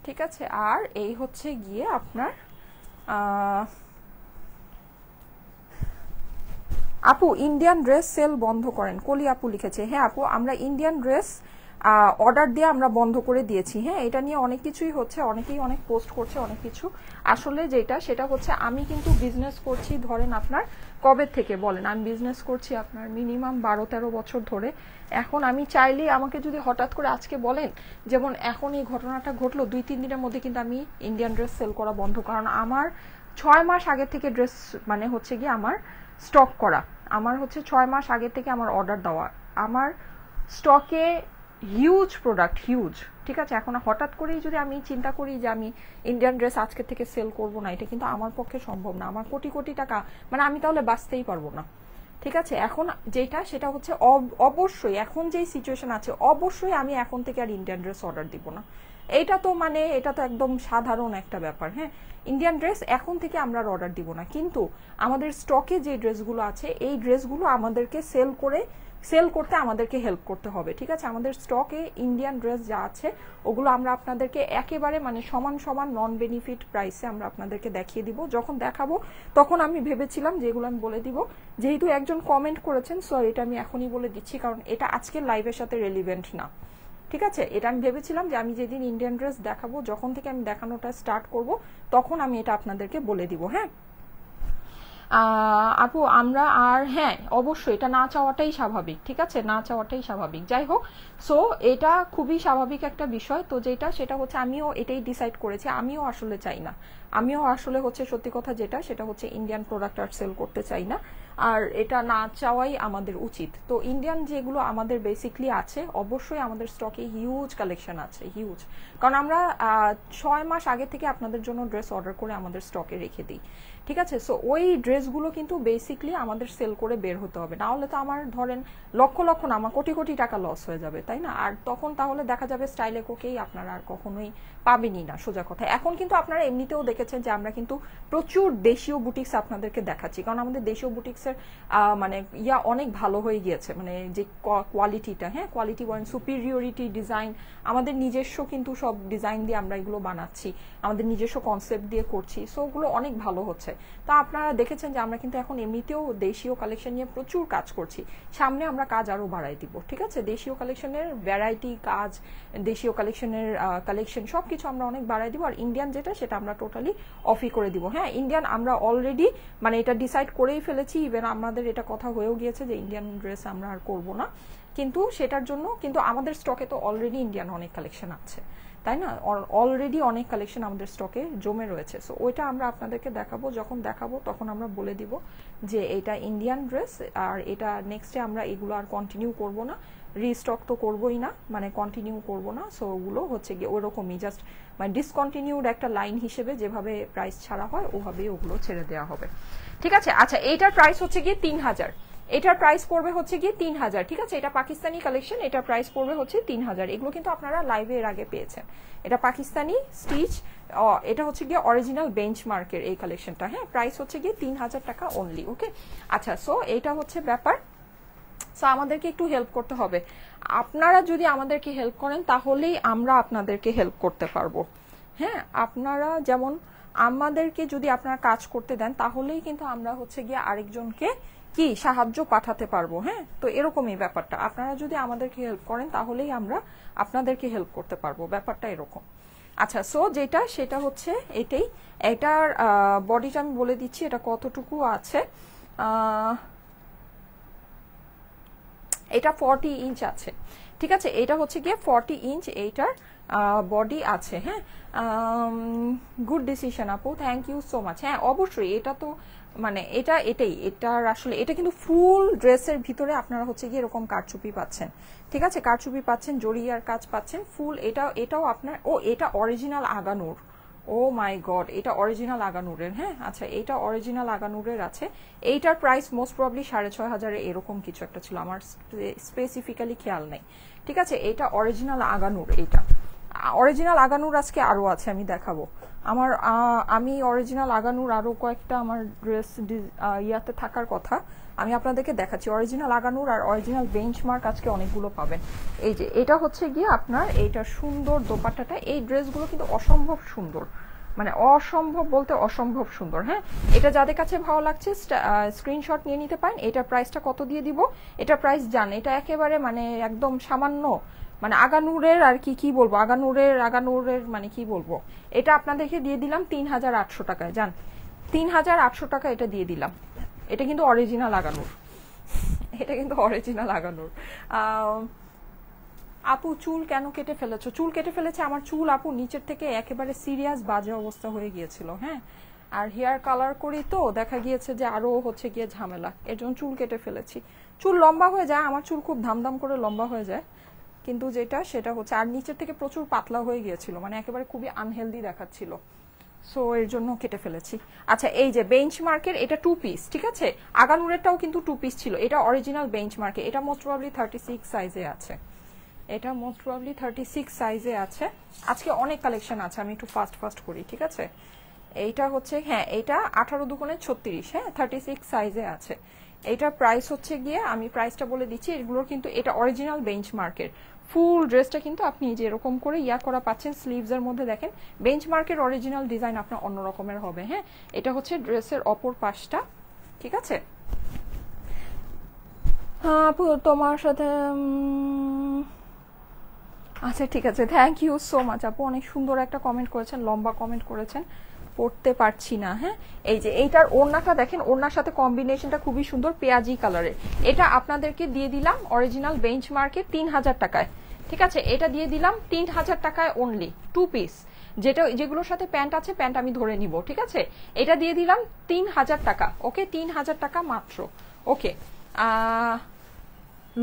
ঠিক আছে, আর এই হচ্ছে গিয়ে আপনার আপু ইন্ডিয়ান ড্রেস সেল বন্ধ করেন, কলি আপু লিখেছে। হ্যাঁ আপু, আমরা ইন্ডিয়ান ড্রেস অর্ডার দিয়ে আমরা বন্ধ করে দিয়েছি। হ্যাঁ, এটা নিয়ে অনেক কিছুই হচ্ছে, অনেকেই অনেক পোস্ট করছে অনেক কিছু। আসলে যেটা সেটা হচ্ছে আমি কিন্তু বিজনেস করছি ধরেন আপনার কবে থেকে বলেন, আমি বিজনেস করছি আপনার মিনিমাম 12-13 বছর ধরে। এখন আমি চাইলেই আমাকে যদি হঠাৎ করে আজকে বলেন, যেমন এখন এই ঘটনাটা ঘটলো 2-3 দিনের মধ্যে কিন্তু আমি ইন্ডিয়ান ড্রেস সেল করা বন্ধ, কারণ আমার 6 মাস আগে থেকে ড্রেস মানে হচ্ছে গিয়ে আমার স্টক করা, আমার হচ্ছে 6 মাস আগে থেকে আমার অর্ডার দেওয়া, আমার স্টকে হিউজ প্রোডাক্ট, হিউজ। ঠিক আছে, এখন হঠাৎ করেই যদি আমি চিন্তা করি যে আমি ইন্ডিয়ান ড্রেস আজকে থেকে সেল করব না, এটা কিন্তু আমার পক্ষে সম্ভব না। আমার কোটি কোটি টাকা, মানে আমি তাহলে বাঁচতেই পারবো না। ঠিক আছে, এখন যেটা সেটা হচ্ছে অবশ্যই এখন যেই সিচুয়েশন আছে, অবশ্যই আমি এখন থেকে আর ইন্ডিয়ান ড্রেস অর্ডার দিব না। এইটা তো মানে এটা তো একদম সাধারণ একটা ব্যাপার। হ্যাঁ, ইন্ডিয়ান ড্রেস এখন থেকে আমরা আর অর্ডার দিব না, কিন্তু আমাদের স্টকে যে ড্রেসগুলো আছে এই ড্রেসগুলো আমাদেরকে সেল করতে আমাদেরকে হেল্প করতে হবে। ঠিক আছে, আমাদের স্টকে ইন্ডিয়ান ড্রেস যা আছে ওগুলো আমরা আপনাদেরকে একেবারে মানে সমান সমান নন বেনিফিট প্রাইসে আমরা আপনাদেরকে দেখিয়ে দিব। যখন দেখাবো তখন আমি ভেবেছিলাম যেগুলো আমি বলে দিব, যেহেতু একজন কমেন্ট করেছেন সো এটা আমি এখনই বলে দিচ্ছি, কারণ এটা আজকের লাইভের সাথে রেলিভেন্ট না। ঠিক আছে, এটা আমি ভেবেছিলাম যে আমি যেদিন ইন্ডিয়ান ড্রেস দেখাবো, যখন থেকে আমি দেখানোটা স্টার্ট করব তখন আমি এটা আপনাদেরকে বলে দিব। হ্যাঁ আপু, আমরা আর হ্যাঁ অবশ্যই এটা না চাওয়াটাই স্বাভাবিক। ঠিক আছে, না চাওয়াটাই স্বাভাবিক। যাই হোক, সো এটা খুবই স্বাভাবিক একটা বিষয়। তো যেটা সেটা হচ্ছে আমিও এটাই ডিসাইড করেছি, আমিও আসলে চাই না, আমিও আসলে হচ্ছে সত্যি কথা যেটা সেটা হচ্ছে ইন্ডিয়ান প্রোডাক্ট আর সেল করতে চাই না, আর এটা না চাওয়াই আমাদের উচিত। তো ইন্ডিয়ান যেগুলো আমাদের বেসিকলি আছে, অবশ্যই আমাদের স্টকে হিউজ কালেকশন আছে, হিউজ। কারণ আমরা 6 মাস আগে থেকে আপনাদের জন্য ড্রেস অর্ডার করে আমাদের স্টকে রেখে দিই। ঠিক আছে, সো ওই ড্রেসগুলো কিন্তু বেসিকলি আমাদের সেল করে বের হতে হবে, না হলে তো আমার ধরেন লক্ষ লক্ষ না আমার কোটি কোটি টাকা লস হয়ে যাবে, তাই না? আর তখন তাহলে দেখা যাবে স্টাইলে কোকেই আপনারা আর কখনোই পাবেনই না, সোজা কথা। এখন কিন্তু আপনারা এমনিতেও দেখেছেন যে আমরা কিন্তু প্রচুর দেশীয় বুটিক্স আপনাদেরকে দেখাচ্ছি, কারণ আমাদের দেশীয় বুটিক্সের মানে অনেক ভালো হয়ে গিয়েছে, মানে যে কোয়ালিটিটা, হ্যাঁ কোয়ালিটি বলেন, সুপিরিয়রিটি, ডিজাইন, আমাদের নিজস্ব কিন্তু সব ডিজাইন দিয়ে আমরা এগুলো বানাচ্ছি, আমাদের নিজস্ব কনসেপ্ট দিয়ে করছি, সো ওগুলো অনেক ভালো হচ্ছে। তা আপনারা দেখেছেন যে আমরা কিন্তু এখন এমনিতেও দেশীয় কালেকশন নিয়ে প্রচুর কাজ করছি, সামনে আমরা কাজ আরো বাড়াই দিব। ঠিক আছে, দেশীয় কালেকশনের ভ্যারাইটি, কাজ, দেশীয় কালেকশনের কালেকশন সবকিছু আমরা অনেক বাড়াই দিব। আর ইন্ডিয়ান যেটা সেটা আমরা টোটালি অফই করে দিব। হ্যাঁ, ইন্ডিয়ান আমরা অলরেডি মানে এটা ডিসাইড করেই ফেলেছি, ইভেন আমাদের এটা কথা হয়েও গিয়েছে যে ইন্ডিয়ান ড্রেস আমরা আর করব না, কিন্তু সেটার জন্য কিন্তু আমাদের স্টকে তো অলরেডি ইন্ডিয়ান অনেক কালেকশন আছে, তাই না? অলরেডি অনেক কালেকশন আমাদের স্টকে জমে রয়েছে। সো ওইটা আমরা আপনাদেরকে দেখাবো, যখন দেখাবো তখন আমরা বলে দিব যে এটা ইন্ডিয়ান ড্রেস, আর এটা নেক্সটে আমরা এগুলো আর কন্টিনিউ করব না, রিস্টক তো করবোই না, মানে কন্টিনিউ করব না। সো ওগুলো হচ্ছে গিয়ে ওরকমই জাস্ট মানে ডিসকন্টিনিউড একটা লাইন হিসেবে যেভাবে প্রাইস ছাড়া হয় ওভাবেই ওগুলো ছেড়ে দেওয়া হবে। ঠিক আছে, আচ্ছা এইটার প্রাইস হচ্ছে গিয়ে 3000, এটার প্রাইস পড়বে হচ্ছে গিয়ে 3000। ঠিক আছে, এটা পাকিস্তানি কালেকশন, এটার প্রাইস পড়বে হচ্ছে 3000। এগুলো কিন্তু আপনারা লাইভে এর আগে পেয়েছেন। এটা পাকিস্তানি স্টিচ, এটা হচ্ছে গিয়ে অরিজিনাল বেঞ্চমার্কের এই কালেকশনটা। হ্যাঁ, প্রাইস হচ্ছে গিয়ে 3000 টাকা অনলি। ওকে, আচ্ছা, সো এটা হচ্ছে ব্যাপার। সো আমাদেরকে একটু হেল্প করতে হবে, আপনারা যদি আমাদেরকে হেল্প করেন তাহলেই আমরা আপনাদেরকে হেল্প করতে পারবো। হ্যাঁ, আপনারা যেমন আমাদেরকে যদি আপনারা কাজ করতে দেন তাহলেই কিন্তু আমরা হচ্ছে গিয়ে আরেকজনকে কি সাহায্য পাঠাতে পারবো। হ্যাঁ, তো এরকমই ব্যাপারটা, আপনারা যদি আমাদেরকে হেল্প করেন তাহলেই আমরা আপনাদেরকে হেল্প করতে পারবো, ব্যাপারটা এরকম। আচ্ছা, সো যেটা সেটা হচ্ছে এটাই, এটার বডিটা আমি বলে দিচ্ছি এটা কতটুকু আছে। এটা 40 ইঞ্চ আছে। ঠিক আছে, এটা হচ্ছে গিয়ে 40 ইঞ্চ এইটার বডি আছে। হ্যাঁ, গুড ডিসিশন আপু, থ্যাংক ইউ সো মাচ। হ্যাঁ অবশ্যই, এটা তো মানে এটার আসলে এটা কিন্তু ফুল ড্রেসের ভিতরে আপনারা হচ্ছে গিয়ে এরকম কারচুপি পাচ্ছেন। ঠিক আছে, কারচুপি পাচ্ছেন, জড়িয়ার কাজ পাচ্ছেন ফুল। এটাও আপনার, এটা অরিজিনাল আগানুর। ও মাই গড, এটা অরিজিনাল আগানুরের। হ্যাঁ, আচ্ছা, এটা অরিজিনাল আগানুরের আছে। এইটার প্রাইস মোস্ট প্রবলি 6500 এরকম কিছু একটা ছিল, আমার স্পেসিফিক্যালি খেয়াল নেই। ঠিক আছে, এটা অরিজিনাল আগানুর। এইটা অরিজিনাল আগানুর আজকে আরো আছে, আমি দেখাবো। আমি অরিজিনাল আগানুর আরো কয়েকটা আমার ড্রেস ইয়াতে থাকার কথা, আমি আপনাদেরকে দেখাচ্ছি। অরিজিনাল আগানুর আর অরিজিনাল বেঞ্চমার্ক আজকে অনেকগুলো পাবেন। এই যে এটা হচ্ছে গিয়ে আপনার এইটা সুন্দর দোপাট্টাটা, এই ড্রেসগুলো কিন্তু অসম্ভব সুন্দর, মানে অসম্ভব বলতে অসম্ভব সুন্দর। হ্যাঁ, এটা যাদের কাছে ভালো লাগছে স্ক্রিনশট নিয়ে নিতে পারেন। এটার প্রাইসটা কত দিয়ে দিব, এটা প্রাইস জান, এটা একেবারে মানে একদম সামান্য, মানে আগানুরের আর কি বলবো, আগানুরের মানে কি বলবো, এটা আপনাদেরকে দিয়ে দিলাম 3800 টাকায়। যান 3800 টাকা এটা দিয়ে দিলাম। এটা কিন্তু অরিজিনাল আগানুর, এটা কিন্তু অরিজিনাল আগানুর। আপু চুল কেন কেটে ফেলেছো? চুল কেটে ফেলেছে আমার চুল আপু নিচের থেকে একেবারে সিরিয়াস বাজে অবস্থা হয়ে গিয়েছিল। হ্যাঁ, আর হেয়ার কালার করি তো দেখা গিয়েছে যে আরো হচ্ছে গিয়ে ঝামেলা, এর জন্য চুল কেটে ফেলেছি। চুল লম্বা হয়ে যায়, আমার চুল খুব ধামধাম করে লম্বা হয়ে যায়, কিন্তু সেটা হচ্ছে আর নিচের থেকে প্রচুর পাতলা হয়ে গিয়েছিল, মানে একেবারে খুবই আনহেলদি দেখাচ্ছিল, সো এর জন্য কেটে ফেলেছি। আচ্ছা এই যে বেঞ্চমার্কের এটা 2 পিস, ঠিক আছে, আগানুরেরটাও কিন্তু 2 পিস ছিল, এটা অরিজিনাল বেঞ্চমার্কে, এটা মোস্ট প্রবাবলি 36 সাইজে আছে, এটা মোস্ট প্রবাবলি 36 সাইজে আছে। আজকে অনেক কালেকশন আছে, আমি একটু ফাস্ট করি, ঠিক আছে। এইটা হচ্ছে, হ্যাঁ এটা 18 দুগুণে 36, হ্যাঁ 36 সাইজে আছে। এইটার প্রাইস হচ্ছে গিয়ে, আমি প্রাইসটা বলে দিচ্ছি, এগুলোর কিন্তু এটা অরিজিনাল বেঞ্চমার্কের ফুল ড্রেসটা কিন্তু আপনি যে এরকম করে ইয়া করা পাচ্ছেন, স্লিভসের মধ্যে দেখেন বেঞ্চমার্কের অরিজিনাল ডিজাইন আপনার অন্য রকমের হবে। হ্যাঁ, এটা হচ্ছে ড্রেসের অপর পাশটা, ঠিক আছে। হ্যাঁ আপু তোমার সাথে আচ্ছা ঠিক আছে, থ্যাংক ইউ সো মাচ আপু, অনেক সুন্দর একটা কমেন্ট করেছেন, লম্বা কমেন্ট করেছেন, পড়তে পারছি না। হ্যাঁ, এই যে এইটার ওড়নাটা দেখেন, ওড়নার সাথে কম্বিনেশনটা খুবই সুন্দর পেঁয়াজি কালারের। এটা আপনাদেরকে দিয়ে দিলাম অরিজিনাল বেঞ্চমার্কে 3000 টাকায়, ঠিক আছে। এটা দিয়ে দিলাম 3000 টাকায় অনলি, 2 পিস, যেগুলোর সাথে প্যান্ট আছে, প্যান্ট আমি ধরে নিব, ঠিক আছে। এটা দিয়ে দিলাম 3000 টাকা, ওকে 3000 টাকা মাত্র, ওকে।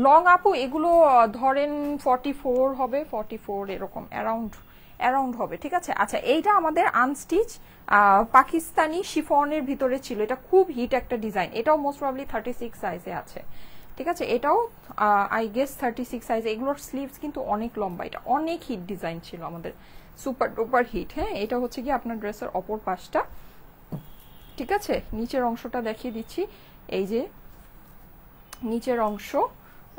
লং আপু এগুলো ধরেন 44 হবে, 44 এরকম অ্যারাউন্ড হবে, ঠিক আছে। আচ্ছা এইটা আমাদের আনস্টিচ পাকিস্তানি শিফনের ভিতরে ছিল, এটা খুব হিট একটা ডিজাইন, এটাও মোস্ট প্রবাবলি 36 সাইজে আছে, ঠিক আছে। এটাও আই গেস 36 সাইজে। এগুলোর স্লিভস কিন্তু অনেক লম্বা, এটা অনেক হিট ডিজাইন ছিল আমাদের, সুপার ডুপার হিট। হ্যাঁ, এটা হচ্ছে কি আপনার ড্রেসের অপর পাশটা, ঠিক আছে। নিচের অংশটা দেখিয়ে দিচ্ছি, এই যে নিচের অংশ,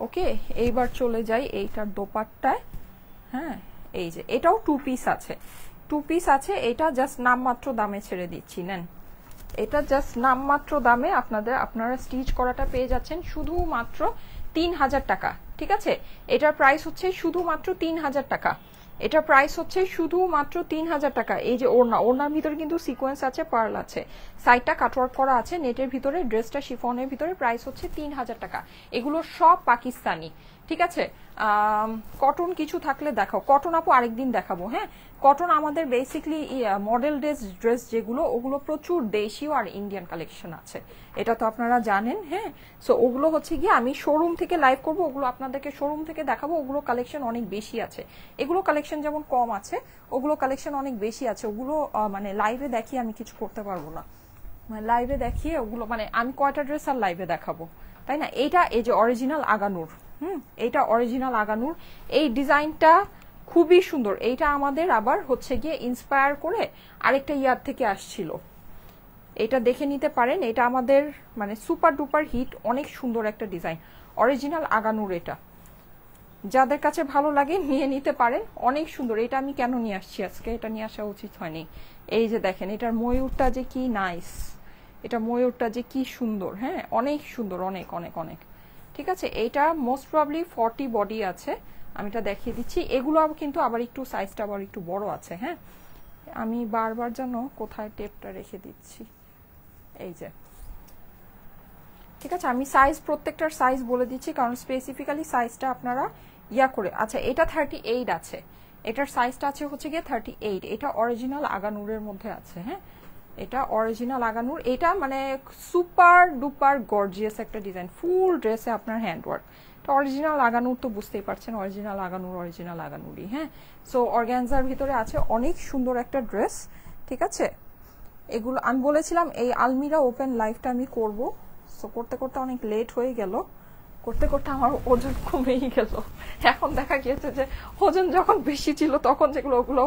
ওকে। এইবার চলে যাই এইটার দোপাট্টায়। হ্যাঁ, এই যে এটাও 2 পিস আছে, 2 পিস আছে। এটা জাস্ট নামমাত্র দামে ছেড়ে দিচ্ছি, নেন, এটা জাস্ট নামমাত্র দামে আপনারা স্টিচ করাটা পেয়ে যাচ্ছেন শুধুমাত্র 3000 টাকা, ঠিক আছে। এটার প্রাইস হচ্ছে শুধুমাত্র 3000 টাকা, এটার প্রাইস হচ্ছে শুধুমাত্র 3000 টাকা। এই যে ওড়নার ভিতরে কিন্তু সিকোয়েন্স আছে, পার্ল আছে, সাইডটা কাটওয়ার্ক করা আছে নেটের ভিতরে, ড্রেসটা শিফনের ভিতরে, প্রাইস হচ্ছে 3000 টাকা। এগুলো সব পাকিস্তানি, ঠিক আছে। কটন কিছু থাকলে দেখাও, কটন আপু আরেকদিন দেখাবো। হ্যাঁ, কটন আমাদের বেসিকলি মডেল ড্রেস যেগুলো, ওগুলো প্রচুর দেশীয় আর ইন্ডিয়ান কালেকশন আছে, এটা তো আপনারা জানেন। হ্যাঁ, সো ওগুলো হচ্ছে গিয়ে আমি শোরুম থেকে লাইভ করব, ওগুলো আপনাদেরকে শোরুম থেকে দেখাবো, ওগুলো কালেকশন অনেক বেশি আছে। এগুলো কালেকশন যেমন কম আছে, ওগুলো কালেকশন অনেক বেশি আছে, ওগুলো মানে লাইভে দেখিয়ে আমি কিছু করতে পারবো না, মানে লাইভে দেখিয়ে ওগুলো, মানে আমি কয়টা ড্রেস আর লাইভে দেখাবো, তাই না। এইটা এই যে অরিজিনাল আগানুর, এইটা অরিজিনাল আগানুর, এই ডিজাইনটা খুবই সুন্দর। এইটা আমাদের আবার হচ্ছে গিয়ে ইন্সপায়ার করে আরেকটা ইয়ার থেকে আসছিল, এটা দেখে নিতে পারেন। এটা আমাদের মানে সুপার ডুপার হিট, অনেক সুন্দর একটা ডিজাইন, অরিজিনাল আগানুর। এটা যাদের কাছে ভালো লাগে নিয়ে নিতে পারেন, অনেক সুন্দর। এটা আমি কেন নিয়ে আসছি আজকে, এটা নিয়ে আসা উচিত হয়নি। এই যে দেখেন এটার ময়ূরটা যে কি নাইস, এটা ময়ূরটা যে কি সুন্দর, হ্যাঁ অনেক সুন্দর, অনেক অনেক অনেক, ঠিক আছে। এইটা মোস্ট প্রবাবলি 40 বডি আছে, আমি এটা দেখিয়ে দিচ্ছি। এগুলো কিন্তু আবার একটু সাইজটা আবার একটু বড় আছে। হ্যাঁ, আমি বারবার যেন কোথায় টেপটা রেখে দিচ্ছি, এই যে, ঠিক আছে। আমি সাইজ প্রত্যেকটার সাইজ বলে দিচ্ছি, কারণ স্পেসিফিক্যালি সাইজটা আপনারা ইয়া করে। আচ্ছা এটা 38 আছে, এটার সাইজটা আছে হচ্ছে গিয়ে 38, এটা অরিজিনাল আগানুরের মধ্যে আছে। হ্যাঁ, এটা অরিজিনাল আগানুর, এটা মানে সুপার ডুপার গর্জিয়াস একটা ডিজাইন, ফুল ড্রেসে আপনার হ্যান্ডওয়ার্ক। এটা অরিজিনাল আগানুর তো বুঝতেই পারছেন, অরিজিনাল আগানুরই। হ্যাঁ, সো অর্গানজার ভিতরে আছে, অনেক সুন্দর একটা ড্রেস, ঠিক আছে। এগুলো আমি বলেছিলাম এই আলমিরা ওপেন লাইভটা আমি করব, সো করতে করতে অনেক লেট হয়ে গেল, করতে করতে আমার ওজন কমেই গেল। এখন দেখা গিয়েছে যে ওজন যখন বেশি ছিল তখন যেগুলো ওগুলো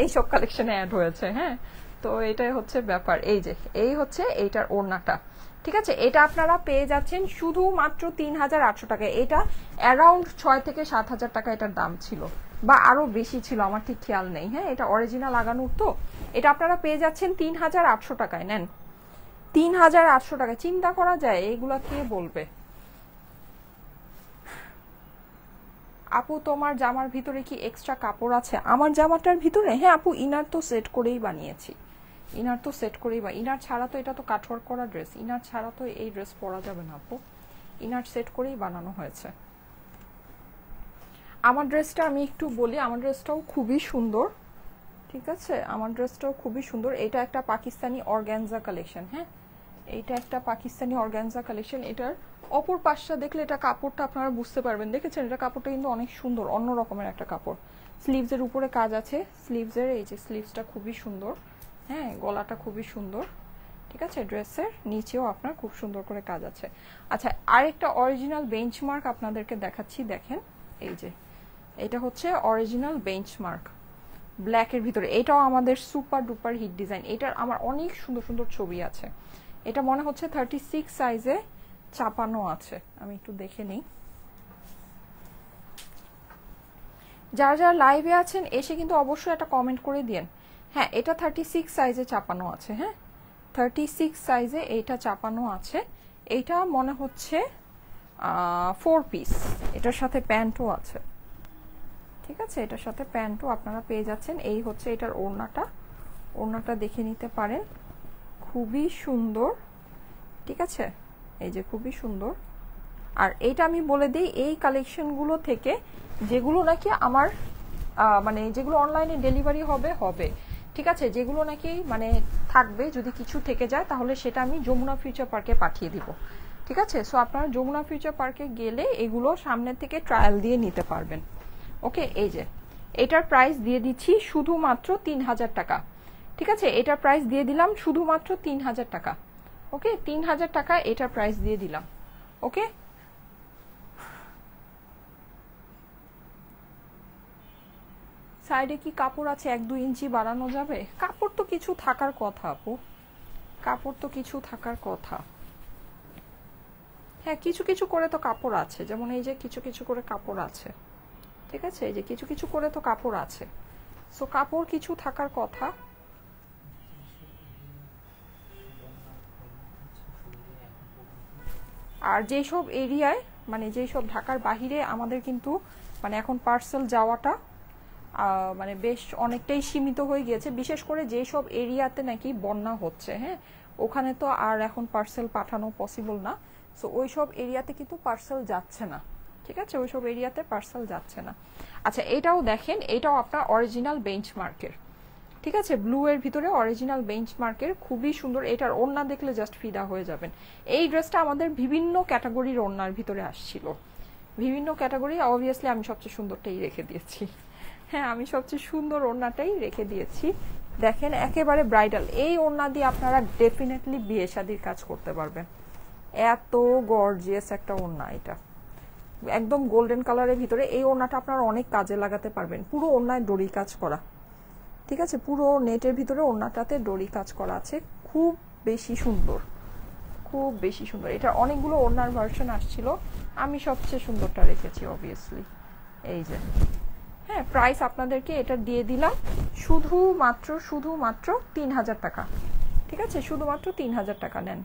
এইসব কালেকশনে অ্যাড হয়েছে। হ্যাঁ, তো এটাই হচ্ছে ব্যাপার। এই যে এই হচ্ছে এইটার ওড়নাটা, ঠিক আছে। এটা আপনারা পেয়ে যাচ্ছেন শুধুমাত্র 3800 টাকায়। এটা অ্যারাউন্ড 6 থেকে 7000 টাকা এটার দাম ছিল, বা আরো বেশি ছিল, আমার ঠিক খেয়াল নেই। হ্যাঁ, এটা অরিজিনাল আগানুর তো, এটা আপনারা পেয়ে যাচ্ছেন 3800 টাকায়। নেন 3800 টাকায়, চিন্তা করা যায় এইগুলা কে বলবে। আপু তোমার জামার ভিতরে কি এক্সট্রা কাপড় আছে? আমার জামাটার ভিতরে হ্যাঁ আপু, ইনার তো সেট করেই বানিয়েছি, ইনার তো সেট করেই, বা ইনার ছাড়া তো এটা তো কাটওয়ার্ক করা ড্রেস, ইনার ছাড়া তো এই ড্রেস পরা যাবে না আপু, ইনার সেট করেই বানানো হয়েছে। আমার ড্রেসটা আমি একটু বলি, আমার ড্রেসটাও খুবই সুন্দর, ঠিক আছে, আমার ড্রেসটাও খুবই সুন্দর। এটা একটা পাকিস্তানি অর্গানজা কালেকশন, হ্যাঁ এইটা একটা পাকিস্তানি অর্গানজা কালেকশন। এটার অপর পাশটা দেখলে এটা কাপড়টা আপনারা বুঝতে পারবেন, দেখেছেন এটা কাপড়টা কিন্তু অনেক সুন্দর, অন্য রকমের একটা কাপড়। স্লিভসের উপরে কাজ আছে, স্লিভসের এই যে স্লিভসটা খুবই সুন্দর, হ্যাঁ গলাটা খুবই সুন্দর, ঠিক আছে। ড্রেসের নিচেও আপনার খুব সুন্দর করে কাজ আছে। আচ্ছা আরেকটা অরিজিনাল বেঞ্চমার্ক আপনাদেরকে দেখাচ্ছি, দেখেন এই যে এটা হচ্ছে অরিজিনাল বেঞ্চমার্ক ব্ল্যাকের ভিতরে, এটাও আমাদের সুপার ডুপার হিট ডিজাইন। এটার আমার অনেক সুন্দর সুন্দর ছবি আছে। এটা মনে হচ্ছে 36 সাইজে চাপানো আছে, আমি একটু দেখে নিই। যারা যারা লাইভে আছেন এসে কিন্তু অবশ্যই একটা কমেন্ট করে দিন। হ্যাঁ এটা 36 সাইজে চাপানো আছে, হ্যাঁ 36 সাইজে এইটা চাপানো আছে। এইটা মনে হচ্ছে 4 পিস, এটার সাথে প্যান্টও আছে, ঠিক আছে, এটার সাথে প্যান্টও আপনারা পেয়ে যাচ্ছেন। এই হচ্ছে এটার ওড়নাটা, ওড়নাটা দেখে নিতে পারেন, খুবই সুন্দর, ঠিক আছে, এই যে খুবই সুন্দর। আর এইটা আমি বলে দিই, এই কালেকশনগুলো থেকে যেগুলো নাকি আমার মানে যেগুলো অনলাইনে ডেলিভারি হবে, ঠিক আছে, যেগুলো নাকি মানে থাকবে, যদি কিছু থেকে যায় তাহলে সেটা আমি যমুনা ফিউচার পার্কে পাঠিয়ে দিব, ঠিক আছে। সো আপনারা যমুনা ফিউচার পার্কে গেলে এগুলো সামনে থেকে ট্রায়াল দিয়ে নিতে পারবেন। ওকে, এই যে এটার প্রাইস দিয়ে দিচ্ছি শুধুমাত্র 3000 টাকা, ঠিক আছে, এটার প্রাইস দিয়ে দিলাম শুধুমাত্র 3000 টাকা। ওকে 3000 টাকা এটার প্রাইস দিয়ে দিলাম। ওকে সাইডে কি কাপড় আছে 1-2 ইঞ্চি বাড়ানো যাবে? কাপড় তো কিছু থাকার কথা আপু, কাপড় তো কিছু থাকার কথা। হ্যাঁ কিছু কিছু করে তো কাপড় আছে, যেমন এই যে কিছু কিছু করে কাপড় আছে, ঠিক আছে, এই যে কিছু কিছু করে তো কাপড় আছে, সো কাপড় কিছু থাকার কথা। আর যেসব এরিয়ায় মানে যেসব ঢাকার বাহিরে আমাদের কিন্তু মানে এখন পার্সেল যাওয়াটা মানে বেশ অনেকটাই সীমিত হয়ে গিয়েছে, বিশেষ করে যেসব এরিয়াতে নাকি বন্যা হচ্ছে, হ্যাঁ ওখানে তো আর এখন পার্সেল পাঠানো পসিবল না। সো ওইসব এরিয়াতে কিন্তু পার্সেল যাচ্ছে না, ঠিক আছে, ওইসব এরিয়াতে পার্সেল যাচ্ছে না। আচ্ছা এটাও দেখেন, এটাও আপনার অরিজিনাল বেঞ্চমার্কের, ঠিক আছে, ব্লু এর ভিতরে অরিজিনাল বেঞ্চমার্কের, খুবই সুন্দর। এটার ওড়না দেখলে জাস্ট ফিদা হয়ে যাবেন। এই ড্রেসটা আমাদের বিভিন্ন ক্যাটাগরির ওড়নার ভিতরে আসছিল, বিভিন্ন ক্যাটাগরি, অবভিয়াসলি আমি সবচেয়ে সুন্দরটাই রেখে দিয়েছি, হ্যাঁ আমি সবচেয়ে সুন্দর ওড়নাটাই রেখে দিয়েছি। দেখেন একেবারে ব্রাইডাল, এই ওড়না দিয়ে আপনারা ডেফিনেটলি বিয়ে শাদির কাজ করতে পারবেন, এত গর্জিয়াস একটা ওড়না। এটা একদম গোল্ডেন কালারের ভিতরে, এই ওড়নাটা আপনারা অনেক কাজে লাগাতে পারবেন। পুরো ওড়নায় ডরি কাজ করা, ঠিক আছে, পুরো নেটের ভিতরে ওড়নাটাতে ডরি কাজ করা আছে, খুব বেশি সুন্দর, খুব বেশি সুন্দর। এটা অনেকগুলো ওড়নার ভার্সন আসছিল, আমি সবচেয়ে সুন্দরটা রেখেছি অবভিয়াসলি। এই যে হ্যাঁ প্রাইস আপনাদেরকে এটা দিয়ে দিলাম শুধুমাত্র 3000 টাকা, ঠিক আছে, শুধুমাত্র 3000 টাকা নেন,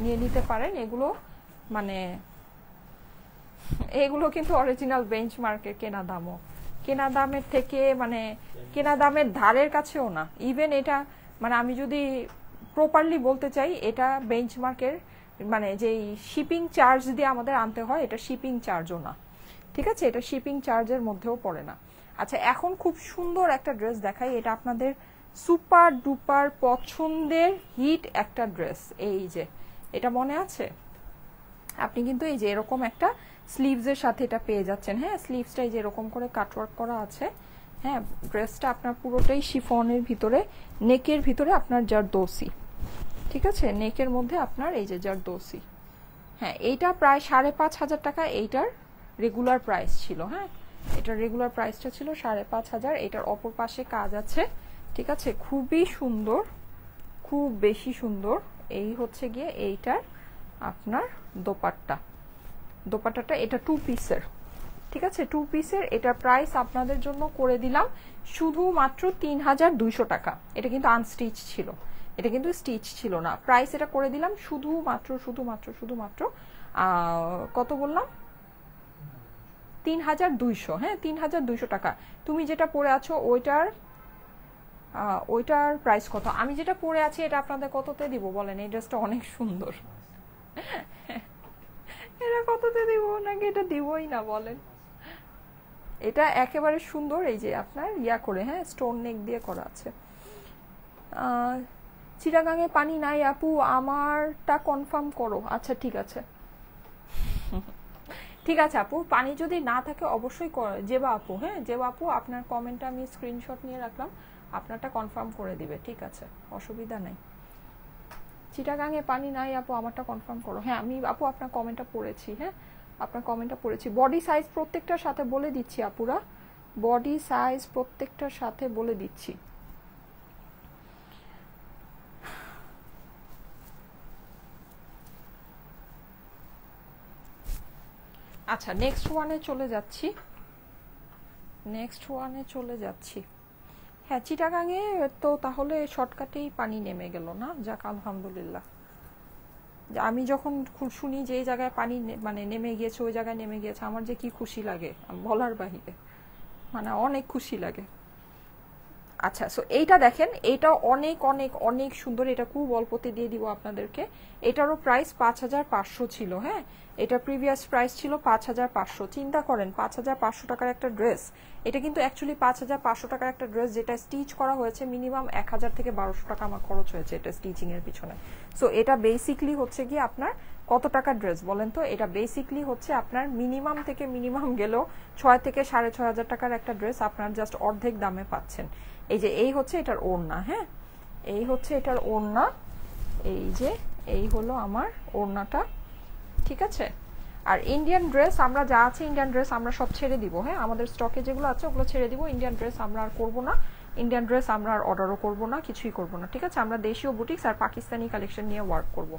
নিয়ে নিতে পারেন। এগুলো মানে এগুলো কিন্তু অরিজিনাল বেঞ্চমার্কের কেনা দামও, কেনা দামের থেকে মানে কেনা দামের ধারের কাছেও না। ইভেন এটা মানে আমি যদি প্রপারলি বলতে চাই, এটা বেঞ্চমার্কের মানে যেই শিপিং চার্জ দিয়ে আমাদের আনতে হয়, এটা শিপিং চার্জও না, ঠিক আছে, এটা শিপিং চার্জের মধ্যেও পড়ে না। আচ্ছা এখন খুব সুন্দর একটা ড্রেস দেখাই, এটা আপনাদের সুপার ডুপার পছন্দের হিট একটা ড্রেস। এই যে এটা মনে আছে, আপনি কিন্তু এই যে এরকম একটা স্লিভসের সাথে এটা পেয়ে যাচ্ছেন, হ্যাঁ স্লিভসটা এই যে এরকম করে কাটওয়ার্ক করা আছে, হ্যাঁ ড্রেসটা আপনার পুরোটাই শিফনের ভিতরে, নেকের ভিতরে আপনার জারদৌসি, ঠিক আছে, নেকের মধ্যে আপনার এই যে জারদৌসি। হ্যাঁ এইটা প্রায় 5500 টাকা এইটার রেগুলার প্রাইস ছিল, হ্যাঁ এটার রেগুলার প্রাইসটা ছিল 5500। এটার অপর পাশে কাজ আছে, ঠিক আছে, খুবই সুন্দর, খুব বেশি সুন্দর। এই হচ্ছে গিয়ে এইটার আপনার দোপাট্টাটা, এটা 2 পিসের, ঠিক আছে, 2 পিসের। এটা প্রাইস আপনাদের জন্য করে দিলাম শুধুমাত্র 3200 টাকা। এটা কিন্তু আনস্টিচ ছিল, এটা কিন্তু স্টিচ ছিল না। প্রাইস এটা করে দিলাম শুধুমাত্র কত বললাম, 3200, হ্যাঁ 3200 টাকা। তুমি যেটা পরে আছো ওইটার প্রাইস কত? আমি যেটা পরে আছি এটা আপনাদের কততে দিব বলেন? এই ড্রেসটা অনেক সুন্দর। এটা কততে দিব, নাকি এটা দিবই না বলেন? এটা একেবারে সুন্দর, এই যে আপনার ইয়া করে, হ্যাঁ স্টোন নেক দিয়ে করা আছে। চিটাগাঙে পানি নাই আপু, আমারটা কনফার্ম করো। আচ্ছা ঠিক আছে, ঠিক আছে আপু, পানি যদি না থাকে অবশ্যই জেবা আপু, হ্যাঁ জেবা আপু আপনার কমেন্টটা আমি স্ক্রিনশট নিয়ে রাখলাম, আপনারটা কনফার্ম করে দিবে, ঠিক আছে অসুবিধা নাই। চিটাগাঙে পানি নাই আপু, আমারটা কনফার্ম করো। হ্যাঁ আমি আপু আপনার কমেন্টটা পড়েছি, হ্যাঁ আপনার কমেন্টটা পড়েছি। বডি সাইজ প্রত্যেকটার সাথে বলে দিচ্ছি আপুরা, বডি সাইজ প্রত্যেকটার সাথে বলে দিচ্ছি। আচ্ছা নেক্সট ওয়ানে চলে যাচ্ছি, হ্যাঁ চিটাগাঙে তো তাহলে শর্টকাটেই পানি নেমে গেল না, যাক আলহামদুলিল্লাহ। আমি যখন শুনি যে এই জায়গায় পানি মানে নেমে গিয়েছে, ওই জায়গায় নেমে গিয়েছে, আমার যে কি খুশি লাগে বলার বাহিরে, মানে অনেক খুশি লাগে। আচ্ছা সো এইটা দেখেন, এটা অনেক অনেক অনেক সুন্দর, এটা খুব অল্পতে দিয়ে দিব আপনাদেরকে। এটারও প্রাইস 5500 ছিল, হ্যাঁ এটা প্রিভিয়াস প্রাইস ছিল 5500। চিন্তা করেন 5500 টাকার একটা ড্রেস, এটা কিন্তু অ্যাকচুয়ালি 5500 টাকার একটা ড্রেস যেটা স্টিচ করা হয়েছে মিনিমাম 1000 থেকে 1200 টাকা আমার খরচ হয়েছে এটা স্টিচিং এর পিছনে। সো এটা বেসিকলি হচ্ছে কি আপনার কত টাকার ড্রেস বলেন তো? এটা বেসিকলি হচ্ছে আপনার মিনিমাম থেকে মিনিমাম গেলেও 6 থেকে 6500 টাকার একটা ড্রেস আপনার জাস্ট অর্ধেক দামে পাচ্ছেন। এই যে এই হচ্ছে এটার ওড়না, হ্যাঁ এই হচ্ছে এটার ওড়না, এই যে এই হলো আমার ওড়নাটা, ঠিক আছে। আর ইন্ডিয়ান ড্রেস আমরা যা আছে ইন্ডিয়ান ড্রেস আমরা সব ছেড়ে দিব, হ্যাঁ আমাদের স্টকে যেগুলো আছে ওগুলো ছেড়ে দিব। ইন্ডিয়ান ড্রেস আমরা আর করবো না, ইন্ডিয়ান ড্রেস আমরা আর অর্ডারও করবো না, কিছুই করবো না, ঠিক আছে। আমরা দেশীয় বুটিক্স আর পাকিস্তানি কালেকশন নিয়ে ওয়ার্ক করব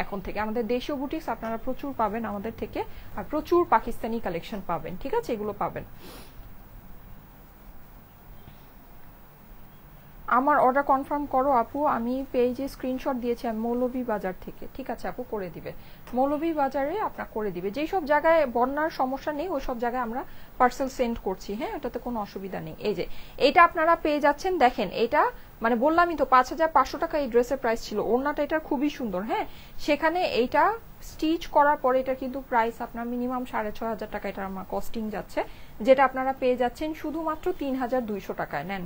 এখন থেকে। আমাদের দেশীয় বুটিক্স আপনারা প্রচুর পাবেন আমাদের থেকে, আর প্রচুর পাকিস্তানি কালেকশন পাবেন, ঠিক আছে এগুলো পাবেন। আমার অর্ডার কনফার্ম করো আপু, আমি পেজে স্ক্রিনশট দিয়েছি, আমি মৌলভীবাজার থেকে, ঠিক আছে আপু করে দিবে। মৌলভীবাজারে আপনার করে দিবে, যেই সব জায়গায় বন্যার সমস্যা নেই ওই সব জায়গায় আমরা পার্সেল সেন্ড করছি, হ্যাঁ এটাতে কোনো অসুবিধা নেই। এই যে এটা আপনারা পেয়ে যাচ্ছেন, দেখেন এটা মানে বললামই তো 5500 টাকা এই ড্রেসের প্রাইস ছিল। ওড়নাটা এটার খুবই সুন্দর, হ্যাঁ সেখানে এইটা স্টিচ করার পরে এটা কিন্তু প্রাইস আপনার মিনিমাম 6500 টাকা এটা আমার কস্টিং যাচ্ছে, যেটা আপনারা পেয়ে যাচ্ছেন শুধুমাত্র 3200 টাকায়। নেন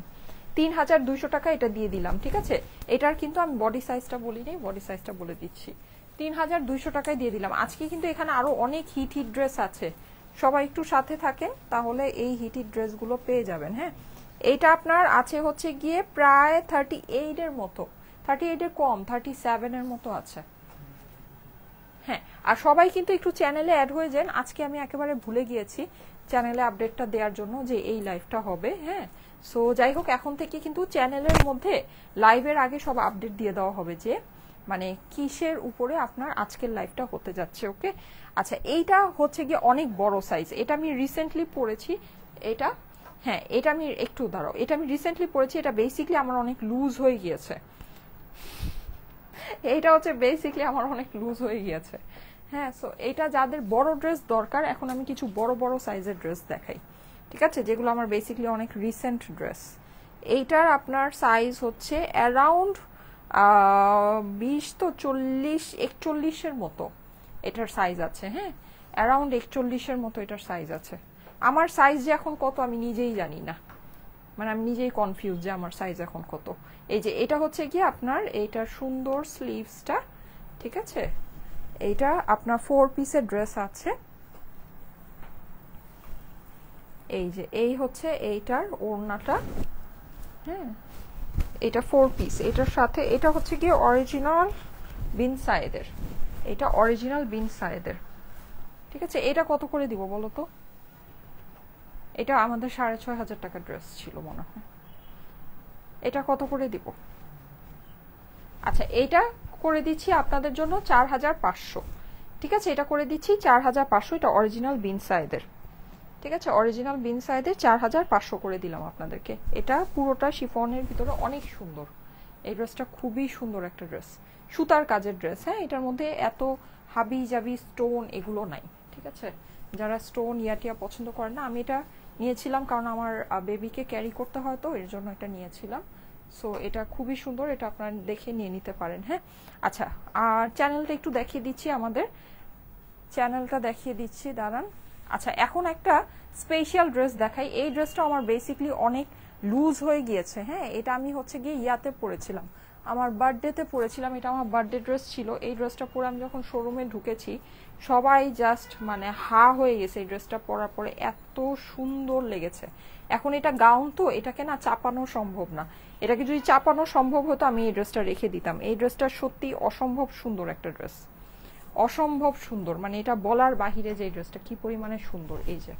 3200 টাকা এটা দিয়ে দিলাম, ঠিক আছে। এটার কিন্তু আমি বডি সাইজটা বলিনি, বডি সাইজটা বলে দিচ্ছি, 3200 টাকায় দিয়ে দিলাম। আজকে কিন্তু এখানে আরো অনেক হিট হিট ড্রেস আছে, সবাই একটু সাথে থাকেন তাহলে এই হিট হিট ড্রেসগুলো পেয়ে যাবেন, হ্যাঁ। এইটা আপনার আছে হচ্ছে গিয়ে প্রায় 38 এর মতো, 38 এর কম 37 এর মতো আছে, হ্যাঁ। আর সবাই কিন্তু একটু চ্যানেলে অ্যাড হয়ে যান, আজকে আমি একেবারে ভুলে গিয়েছি চ্যানেলে আপডেটটা দেওয়ার জন্য যে এই লাইভটা হবে, হ্যাঁ। সো যাই হোক এখন থেকে কিন্তু চ্যানেলের মধ্যে লাইভের আগে সব আপডেট দিয়ে দেওয়া হবে যে মানে কিসের উপরে আপনার আজকের লাইভটা হতে যাচ্ছে, ওকে। আচ্ছা এইটা হচ্ছে গিয়ে অনেক বড় সাইজ, এটা আমি রিসেন্টলি পরেছি, এটা হ্যাঁ এটা আমি একটু দাঁড়াও, এটা আমি রিসেন্টলি পরেছি, এটা বেসিকলি আমার অনেক লুজ হয়ে গিয়েছে, এইটা হচ্ছে বেসিকলি আমার অনেক লুজ হয়ে গিয়েছে, হ্যাঁ। সো এটা যাদের বড় ড্রেস দরকার, এখন আমি কিছু বড় বড় সাইজের ড্রেস দেখাই, ঠিক আছে, যেগুলো আমার বেসিকলি অনেক রিসেন্ট ড্রেস। এইটার আপনার সাইজ হচ্ছে অ্যারাউন্ড 20 তো 40-41 মতো এটার সাইজ আছে, হ্যাঁ অ্যারাউন্ড 41 মতো এটার সাইজ আছে। আমার সাইজ যে এখন কত আমি নিজেই জানি না, মানে আমি নিজেই কনফিউজ যে আমার সাইজ এখন কত। এই যে এটা হচ্ছে কি আপনার এইটার সুন্দর স্লিভসটা, ঠিক আছে, এইটা আপনার 4 পিসের ড্রেস আছে, এই যে এই হচ্ছে এইটার ওড়নাটা, হ্যাঁ এটা 4 পিস, এটার সাথে এটা হচ্ছে গিয়ে অরিজিনাল বিন সায়েদের, এটা অরিজিনাল বিন সায়েদের, ঠিক আছে। এটা কত করে দিব বলো তো? এটা আমাদের 6500 টাকা ড্রেস ছিল মনে হয়, এটা কত করে দিব? আচ্ছা এইটা করে দিচ্ছি আপনাদের জন্য 4500, ঠিক আছে, এটা করে দিচ্ছি 4500, এটা অরিজিনাল বিন সায়েদের, ঠিক আছে, অরিজিনাল বিন সাইডে 4500 করে দিলাম আপনাদেরকে। এটা পুরোটা শিফনের ভিতরে অনেক সুন্দর, এই ড্রেসটা খুবই সুন্দর একটা ড্রেস, সুতার কাজের ড্রেস, হ্যাঁ এটার মধ্যে এত হাবি জাবি স্টোন এগুলো নাই, ঠিক আছে। যারা স্টোন ইয়াটিয়া পছন্দ করেন না, আমি এটা নিয়েছিলাম কারণ আমার বেবিকে ক্যারি করতে হয়, তো এর জন্য এটা নিয়েছিলাম। সো এটা খুবই সুন্দর, এটা আপনারা দেখে নিয়ে নিতে পারেন। হ্যাঁ, আচ্ছা, আর চ্যানেলটা একটু দেখিয়ে দিচ্ছি, আমাদের চ্যানেলটা দেখিয়ে দিচ্ছি, দাঁড়ান। আচ্ছা, এখন একটা স্পেশাল ড্রেস দেখাই। এই ড্রেসটা আমার বেসিকলি অনেক লুজ হয়ে গিয়েছে। হ্যাঁ, এটা আমি হচ্ছে গিয়ে ইয়াতে পরেছিলাম, আমার বার্থডেতে পরেছিলাম, এটা আমার বার্থডে ড্রেস ছিল। এই ড্রেসটা পরে আমি যখন শোরুমে ঢুকেছি সবাই জাস্ট মানে হা হয়ে গেছে এই ড্রেসটা পরার পরে, এত সুন্দর লেগেছে। এখন এটা গাউন তো, এটাকে না চাপানো সম্ভব না, এটাকে যদি চাপানো সম্ভব হতো আমি এই ড্রেসটা রেখে দিতাম। এই ড্রেসটা সত্যি অসম্ভব সুন্দর একটা ড্রেস, অসম্ভব সুন্দর, মানে এটা বলার বাহিরে যে এই ড্রেসটা কি পরিমাণে সুন্দর। এই যে,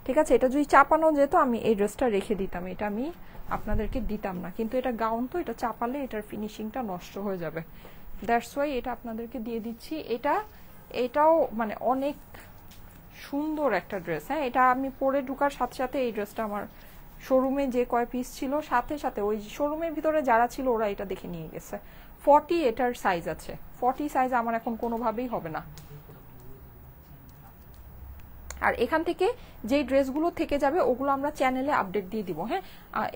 ঠিক আছে, এটা যদি চাপানো যেত আমি এই ড্রেসটা রেখে দিতাম, এটা আমি আপনাদেরকে দিতাম না, কিন্তু এটা গাউন তো, এটা চাপালে এটার ফিনিশিংটা নষ্ট হয়ে যাবে, দ্যাটস ওয়াই এটা আপনাদেরকে দিয়ে দিচ্ছি। এটাও মানে অনেক সুন্দর একটা ড্রেস। হ্যাঁ, এটা আমি পরে ঢুকার সাথে সাথে এই ড্রেসটা আমার শোরুমে যে কয় পিস ছিল সাথে সাথে ওই শোরুমের ভিতরে যারা ছিল ওরা এটা দেখে নিয়ে গেছে। 40 এটার সাইজ আছে, 40 সাইজ আমার এখন কোনোভাবেই হবে না। আর এখান থেকে যেই ড্রেসগুলো থেকে যাবে ওগুলো আমরা চ্যানেলে আপডেট দিয়ে দিব। হ্যাঁ,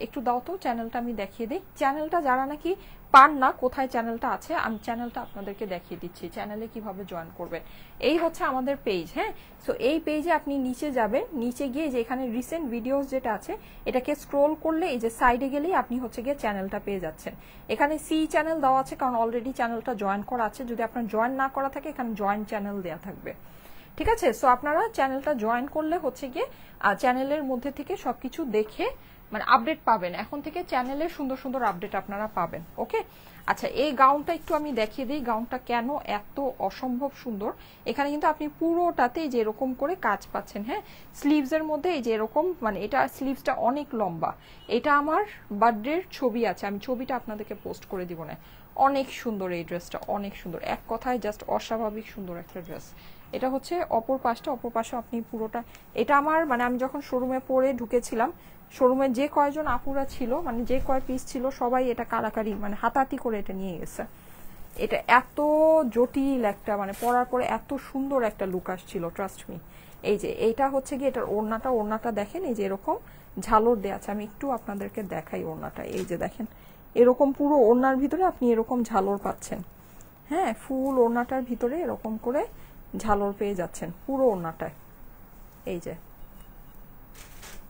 একটু দাও তো চ্যানেলটা, আমি দেখিয়ে দিই। চ্যানেলটা যারা নাকি পান না কোথায় চ্যানেলটা আছে, আমি চ্যানেলটা আপনাদেরকে দেখিয়ে দিচ্ছি, চ্যানেলে কিভাবে জয়েন করবেন। এই হচ্ছে আমাদের পেজ। হ্যাঁ, সো এই পেজে আপনি নিচে যাবেন, নিচে গিয়ে যে এখানে রিসেন্ট ভিডিওস যেটা আছে এটাকে স্ক্রোল করলে এই যে সাইডে গেলেই আপনি হচ্ছে গিয়ে চ্যানেলটা পেয়ে যাচ্ছেন। এখানে সি চ্যানেল দেওয়া আছে কারণ অলরেডি চ্যানেলটা জয়েন করা আছে, যদি আপনার জয়েন না করা থাকে এখানে জয়েন চ্যানেল দেওয়া থাকবে। ঠিক আছে, সো আপনারা চ্যানেলটা জয়েন করলে হচ্ছে গিয়ে চ্যানেলের মধ্যে থেকে সবকিছু দেখে মানে আপডেট পাবেন। এখন থেকে চ্যানেলে সুন্দর সুন্দর আপডেট আপনারা পাবেন। ওকে, আচ্ছা, এই গাউনটা একটু আমি দেখিয়ে দিই, গাউনটা কেন এত অসম্ভব সুন্দর। এখানে কিন্তু আপনি পুরোটাতে যে এরকম করে কাজ পাচ্ছেন। হ্যাঁ, স্লিভসের মধ্যে এই যে এরকম, মানে এটা স্লিভসটা অনেক লম্বা। এটা আমার বার্থডের ছবি আছে, আমি ছবিটা আপনাদেরকে পোস্ট করে দিব না। অনেক সুন্দর এই ড্রেসটা, অনেক সুন্দর, এক কথায় জাস্ট অস্বাভাবিক সুন্দর একটা ড্রেস। এটা হচ্ছে অপর পাশটা, অপর পাশে আপনি পুরোটা, এটা আমার মানে আমি যখন শোরুমে পরে ঢুকেছিলাম, শোরুমে যে কয়জন আপুরা ছিল মানে যে কয় পিস ছিল সবাই এটা কারাকারি মানে হাতাহাতি করে এটা নিয়ে গেছে। এটা এত জটিল একটা মানে পরার পরে এত সুন্দর একটা লুক আসছিল, ট্রাস্ট মি। এই যে এইটা হচ্ছে কি এটার ওড়নাটা দেখেন, এই যে এরকম ঝালর দেয়া আছে, আমি একটু আপনাদেরকে দেখাই ওড়নাটা। এই যে দেখেন এরকম পুরো ওড়নার ভিতরে আপনি এরকম ঝালর পাচ্ছেন। হ্যাঁ, ফুল ওড়নাটার ভিতরে এরকম করে ঝালর পেয়ে যাচ্ছেন পুরো ওড়নাটায়। এই যে,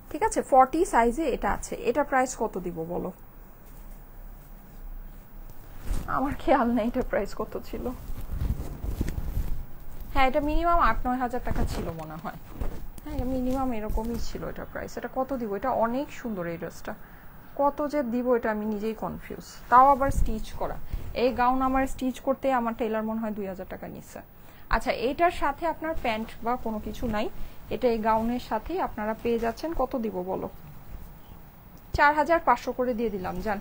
ঠিক আছে, 40 সাইজে এটা আছে। এটা প্রাইস কত দিব বলো? আমার খেয়াল নেই এটা প্রাইস কত ছিল। হ্যাঁ, এটা মিনিমাম 8-9 হাজার টাকা ছিল মনে হয়। হ্যাঁ, মিনিমাম এরকমই ছিল এটা প্রাইস। এটা কত দিব? এটা অনেক সুন্দর এই ড্রেসটা, কত যে দিব এটা আমি নিজেই কনফিউজ। তাও আবার স্টিচ করা। এই গাউন আমার স্টিচ করতে আমার টেলার মনে হয় 2000 টাকা নিচ্ছে। আচ্ছা, এটার সাথে আপনার প্যান্ট বা কোনো কিছু নাই, এটা এই গাউনের সাথেই আপনারা পেয়ে যাচ্ছেন। কত দিব বলো? 4500 করে দিয়ে দিলাম, জান।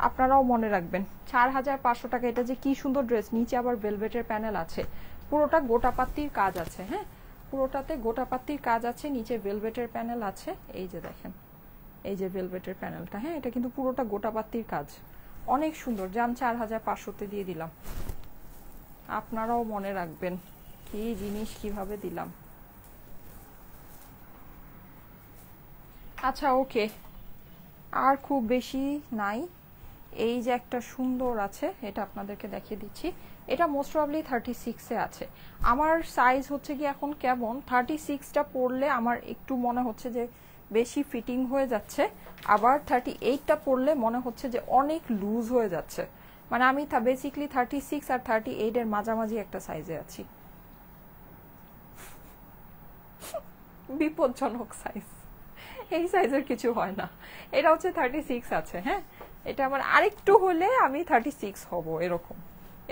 আপনারাও মনে রাখবেন 4500 টাকা। এটা যে কি সুন্দর ড্রেস, নিচে আবার ভেলভেটের প্যানেল আছে, পুরোটা গোটাপাত্তির কাজ আছে। হ্যাঁ, পুরোটাতে গোটাপাত্তির কাজ আছে, নিচে ভেলভেটের প্যানেল আছে। এই যে দেখেন, এই যে ভেলভেটের প্যানেলটা, হ্যাঁ, এটা কিন্তু পুরোটা গোটাপাত্তির কাজ, অনেক সুন্দর। জান 4500-তে দিয়ে দিলাম, আপনারাও মনে রাখবেন কি জিনিস কিভাবে দিলাম। আচ্ছা, ওকে, আর খুব বেশি নাই। এই যে একটা সুন্দর আছে, এটা আপনাদেরকে দেখিয়ে দিচ্ছি। এটা মোস্ট প্রবাবলি 36-এ আছে। আমার সাইজ হচ্ছে কি এখন কেমন, 36টা পরলে আমার একটু মনে হচ্ছে যে বেশি ফিটিং হয়ে যাচ্ছে, আবার 38টা পরলে মনে হচ্ছে যে অনেক লুজ হয়ে যাচ্ছে। মানে আমি বেসিকলি 36 আর 38 এর মাঝামাঝি একটা সাইজে আছি। বিপজ্জনক সাইজ, এই সাইজের কিছু হয় না। এটা হচ্ছে 36 আছে। হ্যাঁ, এটা আমার আরেকটু হলে আমি 36 হব,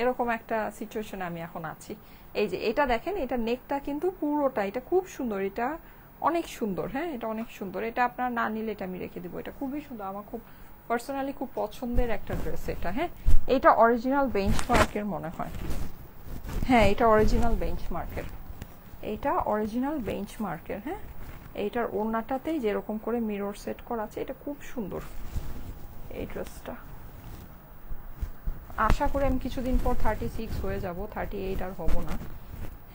এরকম একটা সিচুয়েশনে আমি এখন আছি। এই যে এটা দেখেন, এটা নেকটা কিন্তু পুরোটা, এটা খুব সুন্দর, এটা অনেক সুন্দর। হ্যাঁ, এটা অনেক সুন্দর। এটা আপনার না নিলে এটা আমি রেখে দেবো, এটা খুবই সুন্দর, আমার খুব পার্সোনালি খুব পছন্দের একটা ড্রেস এটা। হ্যাঁ, এটা অরিজিনাল বেঞ্চমার্কের মনে হয়। হ্যাঁ, এটা অরিজিনাল বেঞ্চমার্কের, এইটা অরিজিনাল বেঞ্চমার্কের। হ্যাঁ, এইটার ওড়নাটাতেই যেরকম করে মিরর সেট করা আছে, এটা খুব সুন্দর এই ড্রেসটা। আশা করি আমি কিছুদিন পর 36 হয়ে যাব, 38 আর হব না।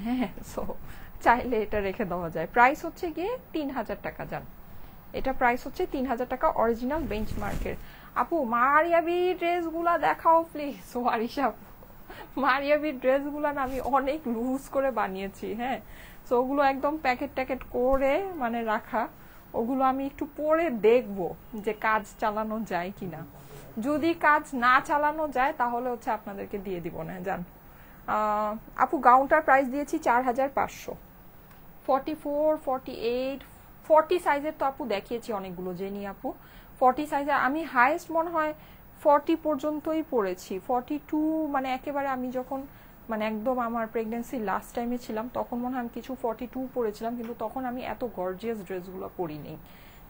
হ্যাঁ, সো চাইলে এটা রেখে দেওয়া যায়। প্রাইস হচ্ছে গিয়ে 3000 টাকা। যান, এটা প্রাইস হচ্ছে 3000 টাকা, অরিজিনাল বেঞ্চমার্কের। আপু মারিয়াবি ড্রেসগুলা দেখাও প্লিজ। ওয়ারিশা আপু, মারিয়াবি ড্রেসগুলা না আমি অনেক লুজ করে বানিয়েছি, হ্যাঁ। সো ওগুলো একদম প্যাকেট ট্যাকেট করে মানে রাখা, ওগুলো আমি একটু পরে দেখবো যে কাজ চালানো যায় কিনা। যদি কাজ না চালানো যায় তাহলে হচ্ছে আপনাদেরকে দিয়ে দিব না। জান আপু গাউনটার প্রাইস দিয়েছি 4500। 44, 48, 40 সাইজের তো আপু দেখিয়েছি অনেকগুলো, জেনি আপু। 40 সাইজের আমি হাইয়েস্ট মনে হয় 40 পর্যন্তই পরেছি। 42 মানে একেবারে আমি যখন মানে একদম আমার প্রেগনেন্সি লাস্ট টাইমে ছিলাম তখন মনে হয় আমি কিছু 42 পরেছিলাম, কিন্তু তখন আমি এত গর্জিয়াস ড্রেসগুলো পরিনি,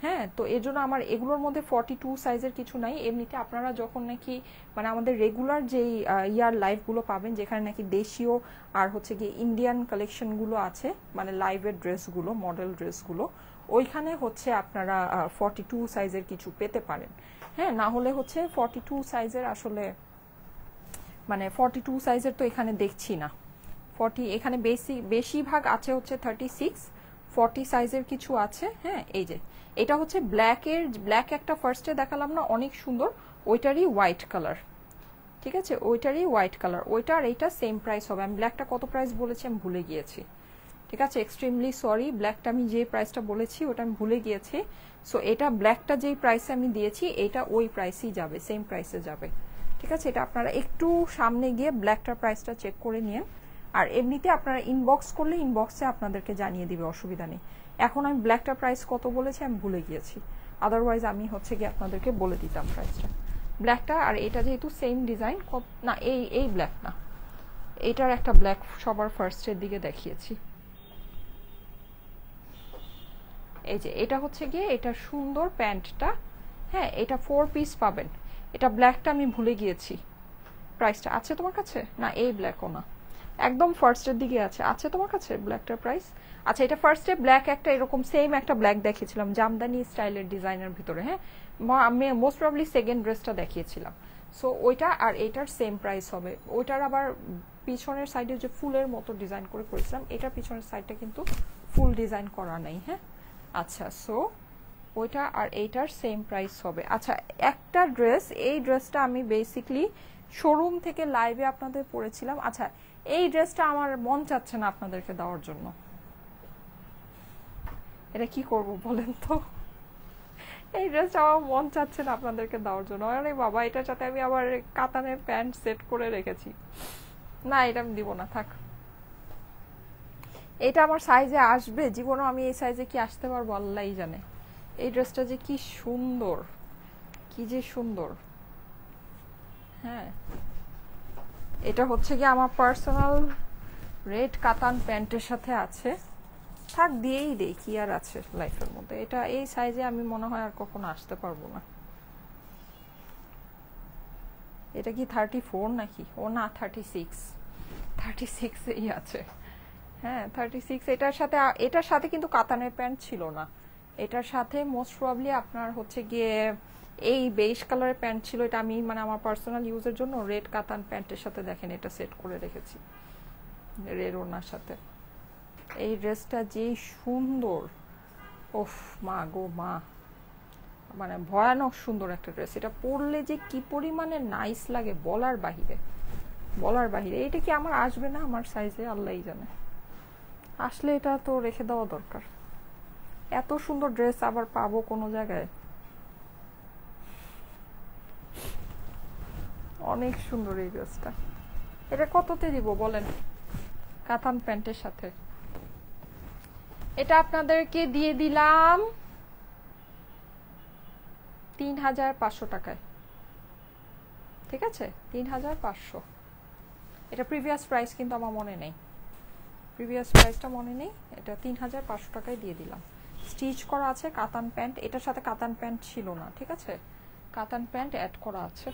হ্যাঁ। তো এর জন্য আমার এগুলোর মধ্যে 42 সাইজের কিছু নাই। এমনিতে আপনারা যখন নাকি মানে আমাদের রেগুলার যেই ইয়ার লাইভগুলো পাবেন যেখানে নাকি দেশীয় আর হচ্ছে গিয়ে ইন্ডিয়ান কালেকশনগুলো আছে, মানে লাইভের ড্রেসগুলো, মডেল ড্রেসগুলো, ওইখানে হচ্ছে আপনারা 42 সাইজের কিছু পেতে পারেন, হ্যাঁ। না হলে হচ্ছে 42 সাইজের আসলে মানে 42 সাইজের তো এখানে দেখছি না। 40 এখানে বেশিরভাগ আছে হচ্ছে 36, 40 সাইজের কিছু আছে, হ্যাঁ। এই যে এটা হচ্ছে ব্ল্যাক একটা ফার্স্টে দেখালাম না, অনেক সুন্দর, ওইটারই হোয়াইট কালার, ঠিক আছে, ওইটারই হোয়াইট কালার। ওইটা আর এইটা সেম প্রাইস হবে। আমি ব্ল্যাকটা কত প্রাইস বলেছি আমি ভুলে গিয়েছি, ঠিক আছে, এক্সট্রিমলি সরি। ব্ল্যাকটা আমি যে প্রাইসটা বলেছি ওটা আমি ভুলে গিয়েছি। সো এটা ব্ল্যাকটা যেই প্রাইসে আমি দিয়েছি এটা ওই প্রাইসেই যাবে, সেম প্রাইসে যাবে, ঠিক আছে। এটা আপনারা একটু সামনে গিয়ে ব্ল্যাকটার প্রাইসটা চেক করে নিন। আর এমনিতে আপনারা ইনবক্স করলে ইনবক্সে আপনাদেরকে জানিয়ে দিবে, অসুবিধা নেই। এখন আমি ব্ল্যাকটার প্রাইস কত বলেছি আমি ভুলে গিয়েছি, আদারওয়াইজ আমি হচ্ছে গিয়ে আপনাদেরকে বলে দিতাম প্রাইসটা। ব্ল্যাকটা আর এটা যেহেতু সেম ডিজাইন, না এই ব্ল্যাক না, এটার একটা ব্ল্যাক সবার ফার্স্টের দিকে দেখিয়েছি। এই যে এটা হচ্ছে গিয়ে এটা সুন্দর প্যান্টটা, হ্যাঁ। এটা 4 পিস পাবেন। এটা ব্ল্যাকটা আমি ভুলে গিয়েছি, প্রাইসটা আছে তোমার কাছে? না এই ব্ল্যাকও না, একদম ফার্স্টের দিকে আছে তোমার কাছে ব্ল্যাকটার প্রাইস? আচ্ছা, এটা ফার্স্টে ব্ল্যাক একটা এরকম সেম একটা ব্ল্যাক দেখিয়েছিলাম জামদানি স্টাইলের ডিজাইনের ভিতরে, হ্যাঁ। আমি মোস্ট প্রবাবলি সেকেন্ড ড্রেসটা দেখিয়েছিলাম। সো ওইটা আর এইটার সেম প্রাইস হবে। ওইটার আবার পিছনের সাইডে যে ফুলের মতো ডিজাইন করে করেছিলাম, এটার পিছনের সাইডটা কিন্তু ফুল ডিজাইন করা নেই, হ্যাঁ। আচ্ছা, সো ওইটা আর এইটার সেম প্রাইস হবে। আচ্ছা, একটা ড্রেস, এই ড্রেসটা আমি বেসিকলি শোরুম থেকে লাইভে আপনাদের পরেছিলাম। আচ্ছা, এই ড্রেসটা আমার মন চাচ্ছে না আপনাদেরকে দেওয়ার জন্য। এটা কি করব বলেন তো? এই ড্রেসটা আমার মন চাচ্ছে না আপনাদেরকে দেওয়ার জন্য। আরে বাবা, এটার সাথে আমি আবার কাতানের প্যান্ট সেট করে রেখেছি। না, এটা আমি দিব না, থাক। এটা আমার সাইজে আসবে? জীবনও আমি এই সাইজে কি আসতে পারবো আল্লাহই জানে। এই ড্রেসটা যে কি সুন্দর, কি যে সুন্দর, হ্যাঁ। এটা হচ্ছে কি আমার পার্সোনাল রেড কাতান প্যান্টের সাথে আছে, থাক দিয়েই দেই, কি আর আছে লাইফের মধ্যে। এটা এই সাইজে আমি মনে হয় আর কখনো আসতে পারবো না। এটা কি 34 নাকি? ও না, 36 আছে, হ্যাঁ 36। এটার সাথে কিন্তু কাতানের প্যান্ট ছিল না, এটার সাথে মোস্ট প্রবাবলি আপনার হচ্ছে গিয়ে এই বেজ কালারের প্যান্ট ছিল। এটা আমি মানে আমার পার্সোনাল ইউজের জন্য রেড কাতান প্যান্টের সাথে দেখেন এটা সেট করে রেখেছি, রেড ওনার সাথে। এই ড্রেসটা যে সুন্দর, ওফ মা গো মা, মানে ভয়ানক সুন্দর একটা ড্রেস। এটা পরলে যে কি পরিমাণে নাইস লাগে বলার বাহিরে, বলার বাহিরে। এটা কি আমার আসবে না আমার সাইজে আল্লাহই জানে। আসলে এটা তো রেখে দেওয়া দরকার। এত সুন্দর ড্রেস আবার পাবো কোনো জায়গায়? অনেক সুন্দর এই ড্রেসটা। এটা কততে দিব বলেন কাতান প্যান্টের সাথে? এটা আপনাদেরকে দিয়ে দিলাম 3500 টাকায়, ঠিক আছে, 3500। এটা প্রিভিয়াস প্রাইস কিন্তু আমার মনে নেই, প্রিভিয়াস প্রাইসটা মনে নেই। এটা 3500 টাকায় দিয়ে দিলাম। স্টিচ করা আছে কাতান প্যান্ট, এটার সাথে কাতান প্যান্ট ছিল না, ঠিক আছে, কাতান প্যান্ট অ্যাড করা আছে।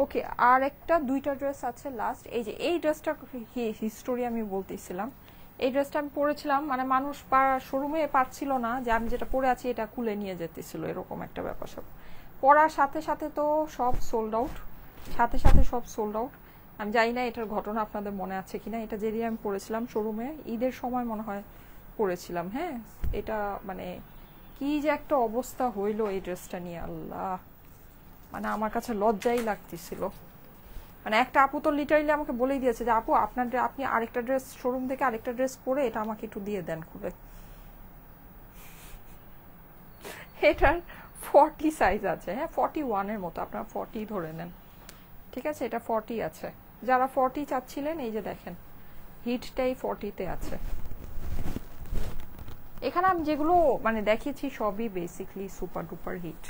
ওকে, আর একটা দুইটা ড্রেস আছে লাস্ট। এই যে এই ড্রেসটা হিস্টোরি আমি বলতেছিলাম, এই ড্রেসটা আমি পরেছিলাম, মানে মানুষ শোরুমে পারছিল না যে আমি যেটা পরে আছি এটা খুলে নিয়ে যেতেছিল, এরকম একটা ব্যাপার। সব পরার সাথে সাথে তো সব সোল্ড আউট, সাথে সাথে সব সোল্ড আউট। আমি জানি না এটার ঘটনা আপনাদের মনে আছে কিনা, এটা যেদিন আমি পরেছিলাম শোরুমে ঈদের সময় মনে হয় পরেছিলাম। হ্যাঁ, এটা মানে কি যে একটা অবস্থা হইলো এই ড্রেসটা নিয়ে, আল্লাহ, মানে আমার কাছে লজ্জাই লাগতেছিল। মানে একটা আপু তো লিটারালি আমাকে বলেই দিয়েছে যে আপু আপনি আরেকটা ড্রেস শোরুম থেকে আরেকটা ড্রেস পরে এটা আমাকে একটু দিয়ে দেন খুলে। এটার 40 সাইজ আছে, হ্যাঁ 41-এর মতো, আপনারা 40 ধরে নেন, ঠিক আছে? এটা 40 আছে, যারা 40 চাচ্ছিলেন এই যে দেখেন হিটটাই 40-তে আছে। এখানে আমি যেগুলো মানে দেখিয়েছি সবই বেসিকলি সুপার ডুপার হিট,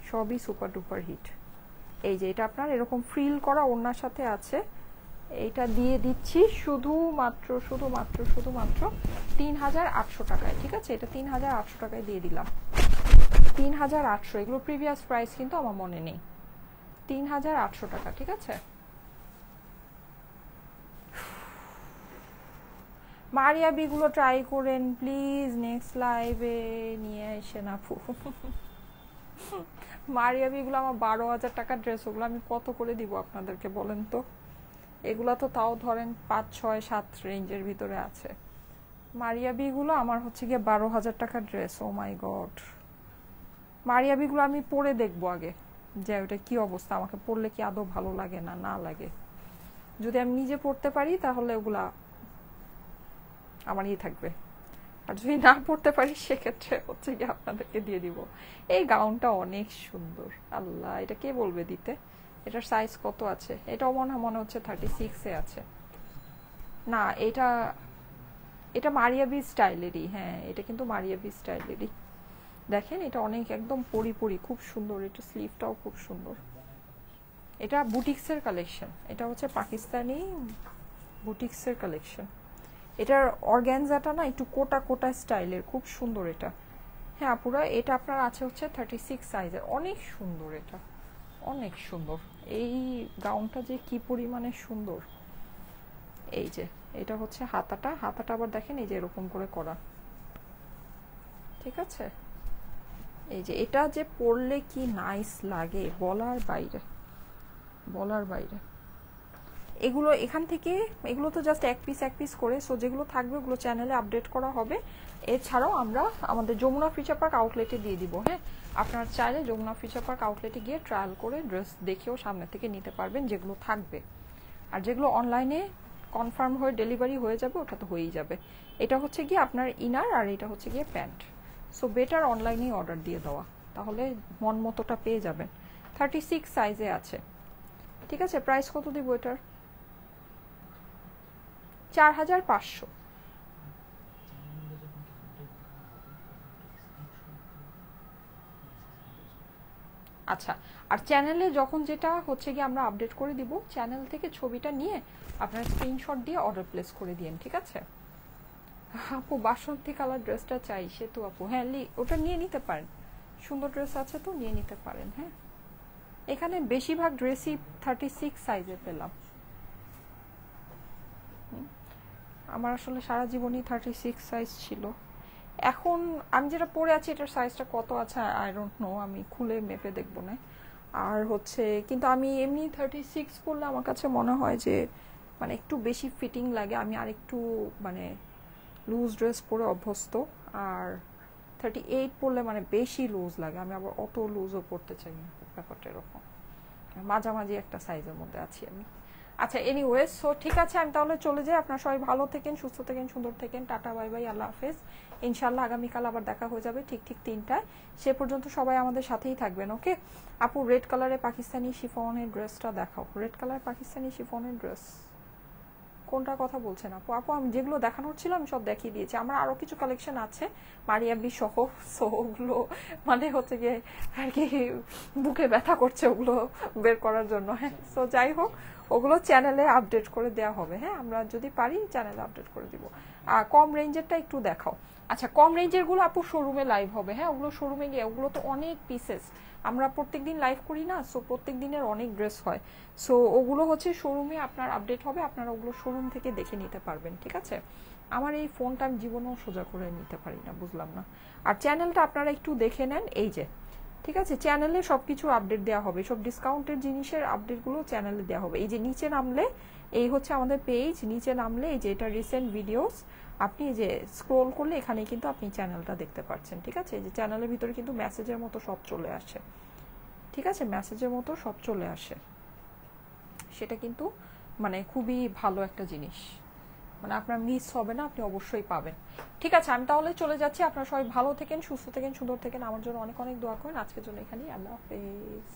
সবই সুপার ডুপার হিট। এই যে এটা আপনার এরকম ফ্রিল করা ওড়নার সাথে আছে, এইটা দিয়ে দিচ্ছি শুধুমাত্র ৩,৮০০ টাকায়, ঠিক আছে? এটা ৩,৮০০ টাকায় দিয়ে দিলাম, ৩,৮০০। এগুলো প্রিভিয়াস প্রাইস কিন্তু আমার মনে নেই, ৩,৮০০ টাকা, ঠিক আছে? মারিয়াবিগুলো ট্রাই করেন প্লিজ, নেক্সট লাইভে নিয়ে এসে না আপু। মারিয়াবিগুলো আমার ১২,০০০ টাকার ড্রেস, ওগুলো আমি কত করে দিব আপনাদেরকে বলেন তো? এগুলো তো তাও ধরেন ৫, ৬, ৭ রেঞ্জের ভিতরে আছে। মারিয়াবিগুলো আমার হচ্ছে গিয়ে ১২,০০০ টাকার ড্রেস। ও মাই গড, মারিয়াবিগুলো আমি পরে দেখবো আগে যে ওটা কি অবস্থা, আমাকে পরলে কি আদৌ ভালো লাগে না না লাগে। যদি আমি নিজে পড়তে পারি তাহলে ওগুলা আমারই থাকবে, আর যদি না পড়তে পারি সেক্ষেত্রে হচ্ছে গিয়ে আপনাদেরকে দিয়ে দিব। এই গাউনটা অনেক সুন্দর, আল্লাহ, এটা কে বলবে দিতে? এটার সাইজ কত আছে? এটাও মনে হচ্ছে 36-এ আছে। না, এটা মারিয়াবি স্টাইলেরই, হ্যাঁ এটা কিন্তু মারিয়াবি স্টাইলেরই। দেখেন এটা অনেক একদম পরি খুব সুন্দর, এটা স্লিভটাও খুব সুন্দর। এটা বুটিক্সের কালেকশন, এটা হচ্ছে পাকিস্তানি বুটিক্সের কালেকশন। এটার অর্গ্যানজাটা না একটু কোটা কোটা স্টাইলের, খুব সুন্দর এটা। হ্যাঁ আপুরা, এটা আপনার আছে হচ্ছে 36 সাইজের, অনেক সুন্দর, এটা অনেক সুন্দর। এই গাউনটা যে কি পরিমাণে সুন্দর। এই যে এটা হচ্ছে হাতাটা আবার দেখেন এই যে এরকম করে করা, ঠিক আছে? এই যে এটা যে পরলে কি নাইস লাগে বলার বাইরে, বলার বাইরে। এগুলো এখান থেকে এগুলো তো জাস্ট এক পিস করে, সো যেগুলো থাকবে ওগুলো চ্যানেলে আপডেট করা হবে। এছাড়াও আমরা আমাদের যমুনা ফিচার পার্ক আউটলেটে দিয়ে দিব। হ্যাঁ, আপনারা চাইলে যমুনা ফিচার পার্ক আউটলেটে গিয়ে ট্রায়াল করে ড্রেস দেখেও সামনে থেকে নিতে পারবেন যেগুলো থাকবে। আর যেগুলো অনলাইনে কনফার্ম হয়ে ডেলিভারি হয়ে যাবে ওটা তো হয়েই যাবে। এটা হচ্ছে গিয়ে আপনার ইনার আর এটা হচ্ছে গিয়ে প্যান্ট। সো বেটার অনলাইনেই অর্ডার দিয়ে দেওয়া, তাহলে মন মতোটা পেয়ে যাবেন। 36 সাইজে আছে, ঠিক আছে? প্রাইস কত দিব এটার? 4,500। আচ্ছা, আর চ্যানেলে যখন যেটা হচ্ছে গিয়ে আমরা আপডেট করে দিব, চ্যানেল থেকে ছবিটা নিয়ে আপনারা স্ক্রিনশট দিয়ে অর্ডার প্লেস করে দিন, ঠিক আছে? আপু বাসন্তী কালার ড্রেসটা চাই, সে তো আপু হ্যাঁ ওটা নিয়ে নিতে পারেন, সুন্দর ড্রেস আছে তো নিয়ে নিতে পারেন। হ্যাঁ, এখানে বেশিরভাগ ড্রেসই 36 সাইজে পেলাম। আমার আসলে সারা জীবনই 36 সাইজ ছিল। এখন আমি যেটা পরে আছি এটার সাইজটা কত আছে আই ডোন্ট নো, আমি খুলে মেপে দেখবো না। আর হচ্ছে কিন্তু আমি এমনি 36 পরলে আমার কাছে মনে হয় যে মানে একটু বেশি ফিটিং লাগে, আমি আর একটু মানে লুজ ড্রেস পরে অভ্যস্ত। আর 38 পরলে মানে বেশি লুজ লাগে, আমি আবার অত লুজও পরতে চাই না, ব্যাপারটা এরকম। মাঝামাঝি একটা সাইজের মধ্যে আছি আমি। আচ্ছা এনিওয়েজ, সো ঠিক আছে আমি তাহলে চলে যাই। আপনারা সবাই ভালো থাকেন, সুস্থ থাকেন, সুন্দর থাকেন। টাটা বাই বাই, আল্লাহ হাফেজ। ইনশাল্লাহ আগামীকাল আবার দেখা হয়ে যাবে ঠিক 3টায়। সে পর্যন্ত সবাই আমাদের সাথেই থাকবেন, ওকে? আপু রেড কালারের পাকিস্তানি শিফনের ড্রেসটা দেখাও। রেড কালার পাকিস্তানি শিফনের ড্রেস কোনটার কথা বলছেন আপু? আপু আমি যেগুলো দেখানোর ছিল আমি সব দেখিয়ে দিয়েছি। আমার আরো কিছু কালেকশন আছে মারিয়াবি সহ, সো ওগুলো মানে হচ্ছে গিয়ে আর কি বুকে ব্যথা করছে ওগুলো বের করার জন্য। হ্যাঁ, সো যাই হোক ওগুলো চ্যানেলে আপডেট করে দেওয়া হবে। হ্যাঁ, আমরা যদি পারি চ্যানেলে আপডেট করে দিব। আর কম রেঞ্জেরটা একটু দেখাও। আচ্ছা, কম রেঞ্জের গুলো আপু শোরুমে লাইভ হবে। হ্যাঁ, ওগুলো শোরুমে গিয়ে, ওগুলো তো অনেক পিসেস, আমরা প্রত্যেকদিন লাইভ করি না, সো প্রত্যেক দিনের অনেক ড্রেস হয়। সো ওগুলো হচ্ছে শোরুমে আপনার আপডেট হবে, আপনারা ওগুলো শোরুম থেকে দেখে নিতে পারবেন, ঠিক আছে? আমার এই ফোনটা আমি জীবনেও সোজা করে নিতে পারি না, বুঝলাম না। আর চ্যানেলটা আপনারা একটু দেখে নেন, এই যে ঠিক আছে, চ্যানেলে সব কিছু আপডেট দেওয়া হবে, সব ডিসকাউন্টের জিনিসের আপডেটগুলো চ্যানেলে দেওয়া হবে। এই যে নিচে নামলে এই হচ্ছে আমাদের পেজ, নিচে নামলে এই যে এটা রিসেন্ট ভিডিওস, আপনি এই যে স্ক্রোল করলে এখানে কিন্তু আপনি চ্যানেলটা দেখতে পাচ্ছেন। ঠিক আছে, এই যে চ্যানেলের ভিতরে কিন্তু মেসেজের মতো সব চলে আসে। ঠিক আছে, মেসেজের মতো সব চলে আসে, সেটা কিন্তু মানে খুবই ভালো একটা জিনিস, মানে আপনার মিস হবে না, আপনি অবশ্যই পাবেন। ঠিক আছে, আমি তাহলে চলে যাচ্ছি। আপনারা সবাই ভালো থেকেন, সুস্থ থেকেন, সুন্দর থেকেন, আমার জন্য অনেক অনেক দোয়া করেন। আজকের জন্য এখানেই, আল্লাহ হাফেজ।